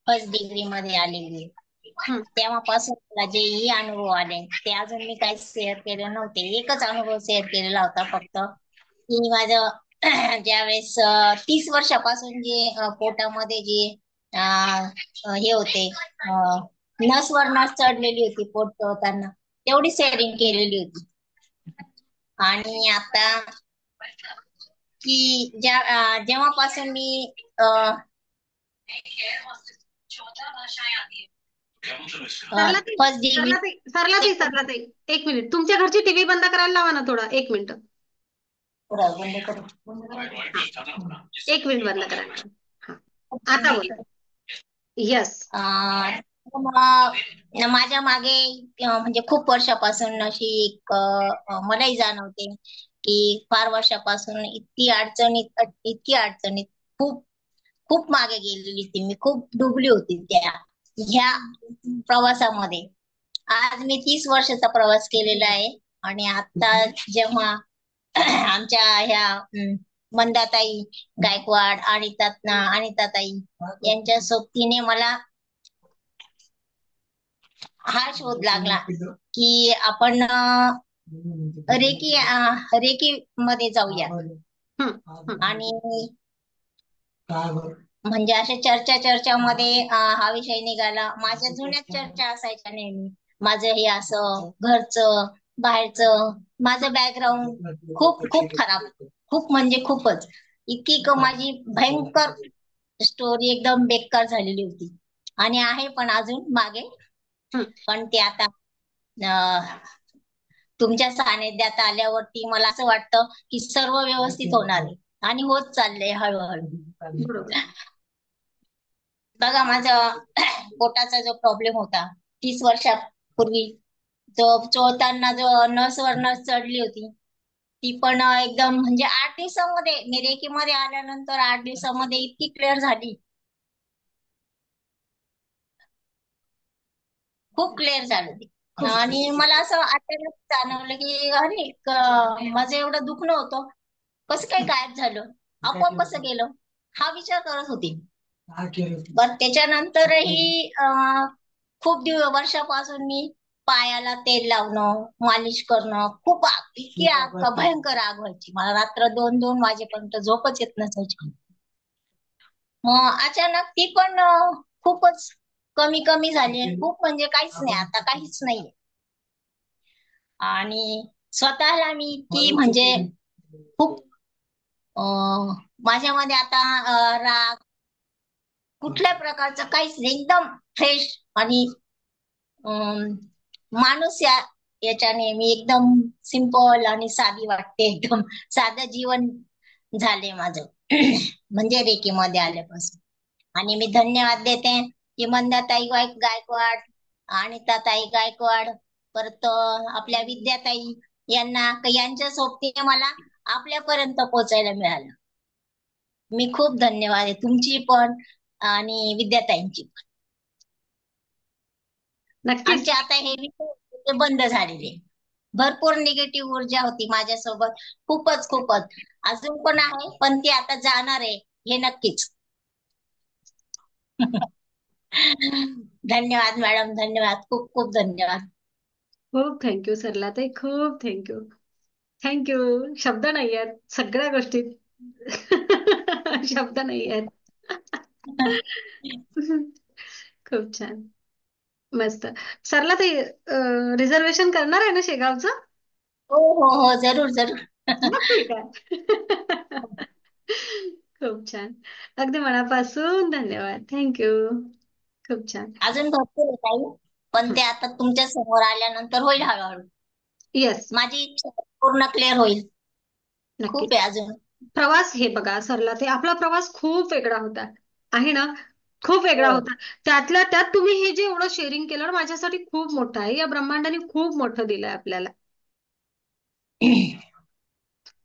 Speaker 10: फर्स्ट डिग्री मध्ये आलेली तेव्हापासून मला जे अनुभव आले ते अजून मी काही शेअर केले नव्हते. एकच अनुभव शेअर केलेला होता फक्त, की माझं ज्यावेळेस 30 वर्षापासून जे पोटामध्ये जे हे होते, नसवर नस चढलेली होती पोट होताना, तेवढी शेअरिंग केलेली होती. आणि आता की जेव्हापासून मी फर्स्ट डिग्री.
Speaker 1: सरलाताई, 1 मिनिट, तुमच्या घरची टीव्ही बंद करायला लावा ना थोडा. 1 मिनिट, 1 मिनिट बंद करा. आता बोला. यस.
Speaker 10: माझ्या मागे म्हणजे खूप वर्षापासून अशी एक मलाही जाणवते की फार वर्षापासून इतकी अडचणीत खूप खूप मागे गेलेली होती मी. खूप डुबली होती ह्या प्रवासामध्ये. आज मी 30 वर्षाचा प्रवास केलेला आहे. आणि आता जेव्हा आमच्या ह्या मंदाताई गायकवाड, अनिताताई यांच्या सोबतीने मला हा शोध लागला की आपण रेकी मध्ये जाऊया. आणि म्हणजे अशा चर्चामध्ये हा विषय निघाला. माझ्या जुन्यात चर्चा असायच्या नेहमी, माझं हे असं घरचं बाहेरचं, माझं बॅकग्राऊंड खूप खूप खराब, खूप म्हणजे खूपच. इतकी माझी भयंकर स्टोरी एकदम बेकार झालेली होती आणि आहे पण अजून मागे. पण ते आता तुमच्या सानिध्यात आल्यावरती मला असं वाटतं की सर्व व्यवस्थित होणार आहे आणि होत चाललंय हळूहळू. बघा, माझा पोटाचा जो प्रॉब्लेम होता 30 वर्षापूर्वी, जो चोळताना जो नसवर नस चढली होती, ती पण एकदम म्हणजे 8 दिवसामध्ये, मी रेकीमध्ये आल्यानंतर 8 दिवसामध्ये इतकी क्लिअर झाली, खूप क्लिअर झालं ती. आणि मला असं अचानक जाणवलं की अरे माझं एवढं दुखणं होतं कसं काय गायब झालं, आपोआप कसं गेलं, हा विचार करत होती. बर त्याच्यानंतरही खूप वर्षापासून मी पायाला तेल लावणं, मालिश करणं, खूप इतकी भयंकर आग व्हायची. मला रात्र 2-2 वाजेपर्यंत झोपच येत नसायची. मग अचानक ती पण खूपच कमी कमी झाली. खूप म्हणजे काहीच नाही, आता काहीच नाहीये. आणि स्वतःला मी इतकी म्हणजे खूप माझ्यामध्ये आता राग कुठल्या प्रकारचं काहीच नाही, एकदम फ्रेश आणि माणूस याच्याने मी एकदम सिंपल आणि साधी वाटते. एकदम साधं जीवन झाले माझं म्हणजे रेकीमध्ये आल्यापासून. आणि मी धन्यवाद देते की मंदाताई गायकवाड, अनिताताई गायकवाड, परत आपल्या विद्याताई यांच्या सोबतीने मला आपल्यापर्यंत पोहोचायला मिळालं. मी खूप धन्यवाद आहे तुमची पण आणि विद्याताईंची पण.
Speaker 1: नक्कीच.
Speaker 10: आमचे आता हे विषय बंद झालेले. भरपूर निगेटिव्ह ऊर्जा होती माझ्यासोबत, खूपच खूपच. अजून पण आहे, पण ती आता जाणार आहे हे नक्कीच. धन्यवाद मॅडम, धन्यवाद, खूप खूप धन्यवाद.
Speaker 1: खूप थँक्यू सरला ताई, खूप थँक्यू. थँक्यू. शब्द नाही आहेत सगळ्या गोष्टीत. शब्द नाही आहेत. खूप छान, मस्त. सरला ताई रिझर्वेशन करणार आहे ना शेगावचं?
Speaker 10: हो हो हो, जरूर जरूर.
Speaker 1: नक्की काय? खूप छान, अगदी मनापासून धन्यवाद. थँक्यू. खूप छान.
Speaker 10: अजून भरपूर आहे ताई, पण ते आता तुमच्या समोर आल्यानंतर होईल हळूहळू.
Speaker 1: येस,
Speaker 10: माझी इच्छा पूर्ण क्लिअर होईल.
Speaker 1: नक्की.
Speaker 10: खूप आहे अजून.
Speaker 1: प्रवास हे बघा सरला ते आपला प्रवास खूप वेगळा होता आहे ना, खूप वेगळा होता. त्यातल्या त्यात तुम्ही हे जे एवढं शेअरिंग केलं ना, माझ्यासाठी खूप मोठं आहे. या ब्रह्मांडाने खूप मोठं दिलंय आपल्याला.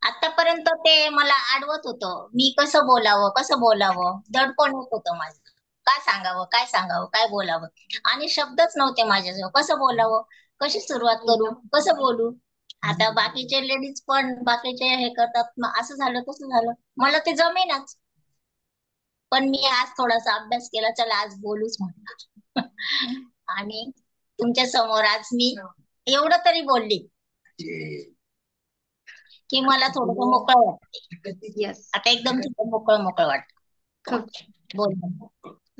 Speaker 10: आतापर्यंत ते मला आडवत होतं, मी कसं बोलावं, दडपण होत होतं माझं. काय सांगावं, काय सांगावं, काय बोलावं, आणि शब्दच नव्हते माझ्याजवळ. कसं बोलावं, कशी सुरुवात करू, कसं बोलू. आता बाकीचे लेडीज पण बाकीचे हे करतात, मग असं झालं तसं झालं, मला ते जमेनाच. पण मी आज थोडासा अभ्यास केला, चला आज बोलूच म्हटलं. आणि तुमच्या समोर आज मी एवढं तरी बोलली की मला थोडं मोकळं वाटते.
Speaker 1: येस,
Speaker 10: आता एकदम मोकळं वाटतं.
Speaker 1: खूप
Speaker 10: बोल.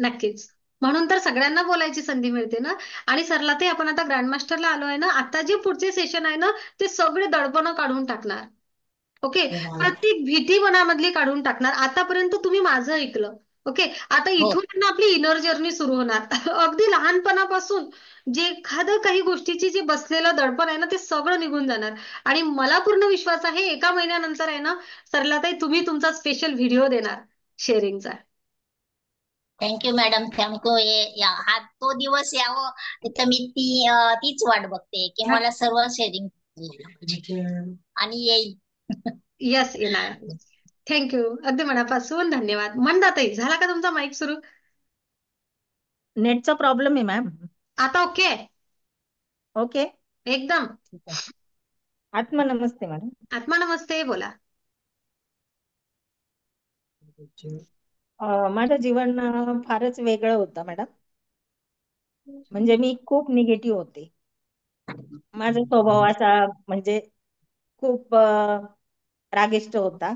Speaker 1: नक्कीच. म्हणून तर सगळ्यांना बोलायची संधी मिळते ना. आणि सरला ते आपण आता ग्रँडमास्टरला आलो आहे ना, आता जे पुढचे सेशन आहे ना, ते सगळे दडपणं काढून टाकणार. ओके, प्रत्येक भीती मनामधली काढून टाकणार. आतापर्यंत तुम्ही माझं ऐकलं. ओके, आता इथून आपली इनर जर्नी सुरू होणार. अगदी लहानपणापासून जे एखादं काही गोष्टीची जे बसलेलं दडपण आहे ना, ते सगळं निघून जाणार. आणि मला पूर्ण विश्वास आहे 1 महिन्यानंतर आहे ना सरलाताई, तुम्ही तुमचा स्पेशल व्हिडिओ देणार शेअरिंगचा.
Speaker 10: Thank you madam, thank you. हा तो दिवस यावं तर मी तीच वाट बघते की मला सर्व शेअरिंग आणि येईल.
Speaker 1: यस, येणार. थँक्यू, अगदी मनापासून धन्यवाद. मंदाताई, झाला का तुमचा माईक सुरू?
Speaker 11: नेटचा प्रॉब्लेम आहे मॅम.
Speaker 1: आता ओके आहे?
Speaker 11: ओके,
Speaker 1: एकदम.
Speaker 11: आत्मा नमस्ते मॅडम.
Speaker 1: आत्मा नमस्ते, बोला.
Speaker 11: माझं जीवन फारच वेगळं होतं मॅडम. म्हणजे मी खूप निगेटिव्ह होते. माझा स्वभाव असा म्हणजे खूप रागिष्ट होता.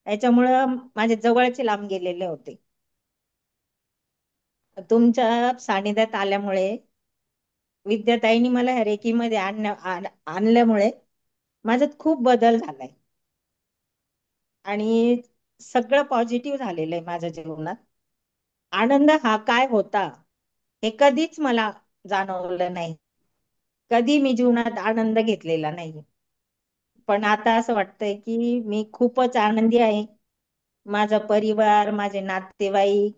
Speaker 11: याच्यामुळं माझे जवळचे लांब गेलेले होते. तुमच्या सानिध्यात आल्यामुळे, विद्याताईंनी मला रेकीमध्ये आणल्यामुळे माझ्यात खूप बदल झालाय आणि सगळं पॉझिटिव्ह झालेलं आहे माझ्या जीवनात. आनंद हा काय होता हे कधीच मला जाणवलं नाही. कधी मी जीवनात आनंद घेतलेला नाही. पण आता असं वाटतंय की मी खूपच आनंदी आहे. माझा परिवार, माझे नातेवाईक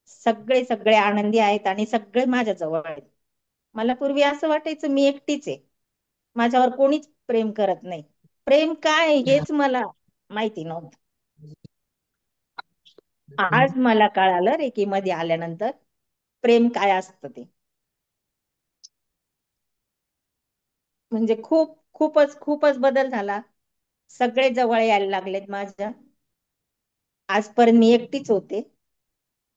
Speaker 11: सगळे सगळे आनंदी आहेत आणि सगळे माझ्या जवळ आहेत. मला पूर्वी असं वाटायचं मी एकटीच आहे, माझ्यावर कोणीच प्रेम करत नाही. प्रेम काय हेच मला माहिती नव्हतं. आज मला कळालं रेकीमध्ये आल्यानंतर प्रेम काय असतं ते. म्हणजे खूपच बदल झाला. सगळे जवळ यायला लागलेत माझ्या. आजपर्यंत मी एकटीच होते,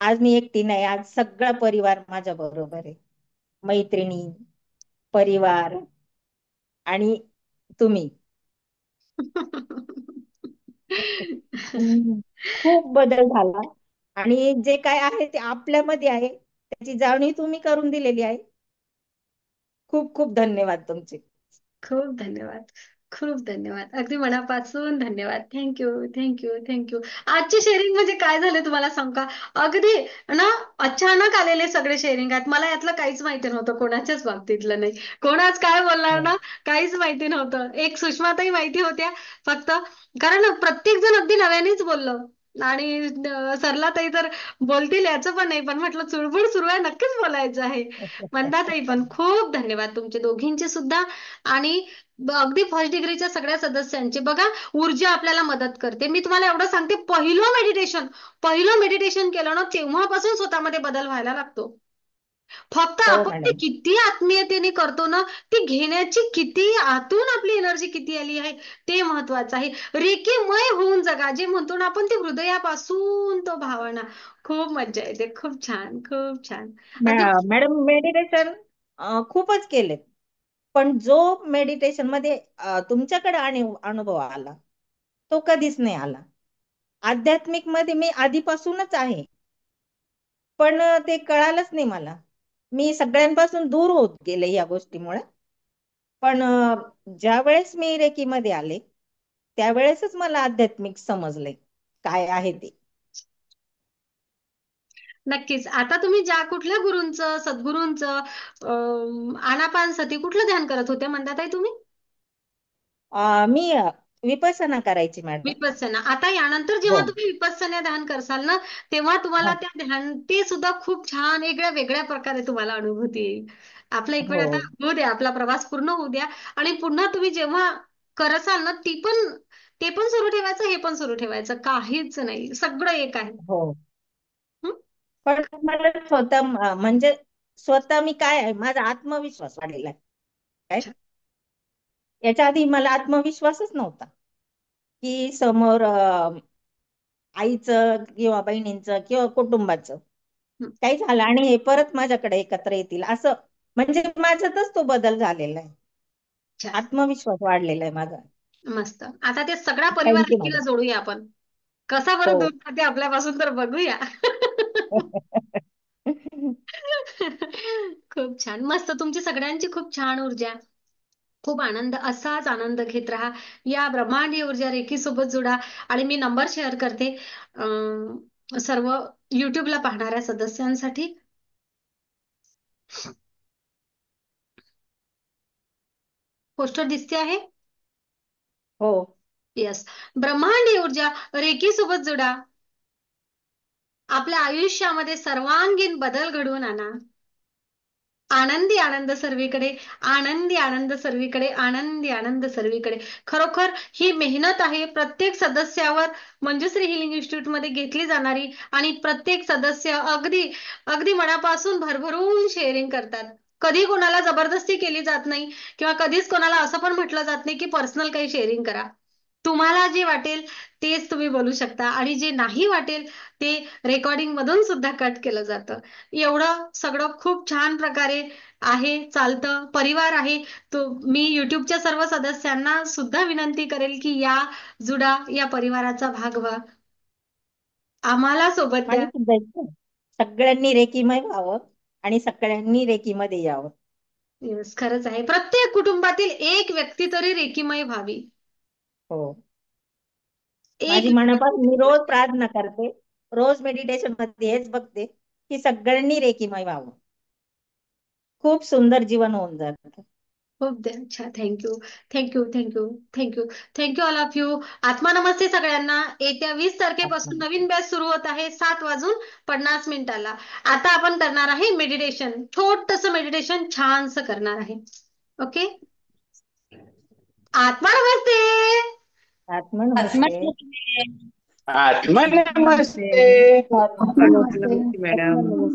Speaker 11: आज मी एकटी नाही, आज सगळा परिवार माझ्या बरोबर आहे. मैत्रिणी, परिवार आणि तुम्ही. खूप बदल झाला आणि जे काय आहे ते आपल्यामध्ये आहे, त्याची जाणीव तुम्ही करून दिलेली आहे. खूप खूप धन्यवाद तुमचे.
Speaker 1: खूप धन्यवाद. खूप धन्यवाद. अगदी मनापासून धन्यवाद. Thank you, thank you, thank you. आजची शेअरिंग म्हणजे काय झालं तुम्हाला सांगू का? अगदी ना अचानक आलेले सगळे शेअरिंग आहेत. मला यातलं काहीच माहिती नव्हतं, कोणाच्याच बाबतीतलं नाही. कोण आज काय बोलणार ना काहीच माहिती नव्हतं. एक सुषमाताई माहिती होत्या फक्त, कारण प्रत्येक जण अगदी नव्यानेच बोललं. आणि सरला ताई तर बोलतील याचं पण नाही, पण म्हटलं चुळबुळ सुरू आहे, नक्कीच बोलायचं आहे. मंदाताई पण खूप धन्यवाद तुमचे दोघींचे सुद्धा. आणि अगदी फर्स्ट डिग्रीच्या सगळ्या सदस्यांचे. बघा, ऊर्जा आपल्याला मदत करते. मी तुम्हाला एवढं सांगते, पहिलं मेडिटेशन केलं ना, तेव्हापासून स्वतःमध्ये बदल व्हायला लागतो. फक्त
Speaker 11: हो
Speaker 1: आपण ते
Speaker 11: मॅडम.
Speaker 1: किती आत्मीयतेने करतो ना, ती घेण्याची किती आतून आपली एनर्जी किती आली आहे ते महत्वाचं आहे. रेकीमय होऊन जगा, जे म्हणतो ना आपण, ते हृदयापासून तो भावना. खूप मज्जा येते. खूप छान, खूप छान. अगदी
Speaker 11: मॅडम मेडिटेशन खूपच केले, पण जो मेडिटेशन मध्ये तुमच्याकडे अनुभव आला तो कधीच नाही आला. आध्यात्मिक मध्ये मी आधीपासूनच आहे, पण ते कळालंच नाही मला. मी सगळ्यांपासून दूर होत गेले या गोष्टीमुळे. पण ज्या वेळेस मी रेकीमध्ये आले त्यावेळेसच मला आध्यात्मिक समजले काय आहे ते.
Speaker 1: नक्कीच. आता तुम्ही ज्या कुठल्या गुरूंचं, सद्गुरूंचं आनापान सती कुठलं ध्यान करत होते मंदाताई तुम्ही?
Speaker 11: मी विपස්සना करायची मॅडम.
Speaker 1: विपස්සना. आता यानंतर
Speaker 11: हो.
Speaker 1: जेव्हा तुम्ही विपස්සना ध्यान करसाल ना, तेव्हा तुम्हाला
Speaker 11: हा.
Speaker 1: त्या ध्यान ते सुद्धा खूप छान वेगळ्या वेगळ्या प्रकारे तुम्हाला अनुभूती येईल. आपला एक वेळ
Speaker 11: हो
Speaker 1: आता होऊ द्या, आपला प्रवास पूर्ण होऊ द्या, आणि पुन्हा तुम्ही जेव्हा करसाल ना, ते पण सुरू ठेवायचं, हे पण सुरू ठेवायचं, काहीच नाही, सगळं एक आहे.
Speaker 11: हो.
Speaker 1: हं?
Speaker 11: पण मला स्वतः म्हणजे स्वतः मी काय आहे, माझा आत्मविश्वास वाढलेला आहे. काय याच्या आधी मला आत्मविश्वासच नव्हता की समोर आईचं किंवा बहिणींचं किंवा कुटुंबाचं
Speaker 1: हं.
Speaker 11: काही झालं आणि हे परत माझ्याकडे एकत्र येतील असं, म्हणजे माझ्यातच तो बदल झालेला आहे.
Speaker 1: छान.
Speaker 11: आत्मविश्वास वाढलेला आहे माझा.
Speaker 1: मस्त. आता ते सगळा परिवार
Speaker 11: थँक्यू
Speaker 1: एकीला
Speaker 11: मॅडम.
Speaker 1: जोडूया आपण. कसा
Speaker 11: हो.
Speaker 1: बरं दूर जाते आपल्यापासून तर बघूया. खूप छान, मस्त. तुमची सगळ्यांची खूप छान ऊर्जा, खूप आनंद, असाच आनंद घेत राहा. या ब्रह्मांडीय ऊर्जा रेखी सोबत जोडा. आणि मी नंबर शेअर करते सर्व युट्यूबला पाहणाऱ्या सदस्यांसाठी. पोस्टर दिसते आहे?
Speaker 11: हो.
Speaker 1: यस. ब्रह्मांडीय ऊर्जा रेखी सोबत जोडा. आपल्या आयुष्यामध्ये सर्वांगीण बदल घडवून आणा. आनंदी आनंद सर्वीकडे, आनंदी आनंद सर्वीकडे, आनंदी आनंद सर्वीकडे. खरोखर ही मेहनत आहे प्रत्येक सदस्यावर मंजुश्री हिलिंग इन्स्टिट्यूट मध्ये घेतली जाणारी. आणि प्रत्येक सदस्य अगदी अगदी मनापासून भरभरून शेअरिंग करतात. कधी कोणाला जबरदस्ती केली जात नाही, किंवा कधीच कोणाला असं पण म्हटलं जात नाही की पर्सनल काही शेअरिंग करा. तुम्हाला जे वाटेल तेच तुम्ही बोलू शकता, आणि जे नाही वाटेल ते रेकॉर्डिंग मधून सुद्धा कट केलं जातं. एवढं सगळं खूप छान प्रकारे आहे, चालतं, परिवार आहे तो. मी युट्यूबच्या सर्व सदस्यांना सुद्धा विनंती करेल की या, जुडा, या परिवाराचा भाग व्हा, आम्हाला सोबत द्या.
Speaker 11: माझी सुद्धा इच्छा आहे. सगळ्यांनी रेकीमय व्हावं आणि सगळ्यांनी रेकीमध्ये यावं.
Speaker 1: येस, खरंच आहे. प्रत्येक कुटुंबातील एक व्यक्ती तरी रेकीमय व्हावी.
Speaker 11: हो.
Speaker 1: एक
Speaker 11: माझी मनापासून मी रोज प्रार्थना करते, रोज मेडिटेशन मध्ये हेच बघते की सगळ्यांनी रेकीमय व्हावं. खूप सुंदर जीवन होऊन जातं.
Speaker 1: खूप अच्छा. Thank you, thank you, thank you, thank you, thank you all of you. आत्मा नमस्ते सगळ्यांना. येत्या 20 तारखेपासून नवीन बॅच सुरू होत आहे 7:50 आता आपण करणार आहे मेडिटेशन, छोटस मेडिटेशन छानसं करणार आहे. ओके. आत्मा नमस्ते.
Speaker 11: आत्मा नमस्ते.
Speaker 6: आत्मा नमस्ते.
Speaker 11: आत्मा नमस्ते मॅडम.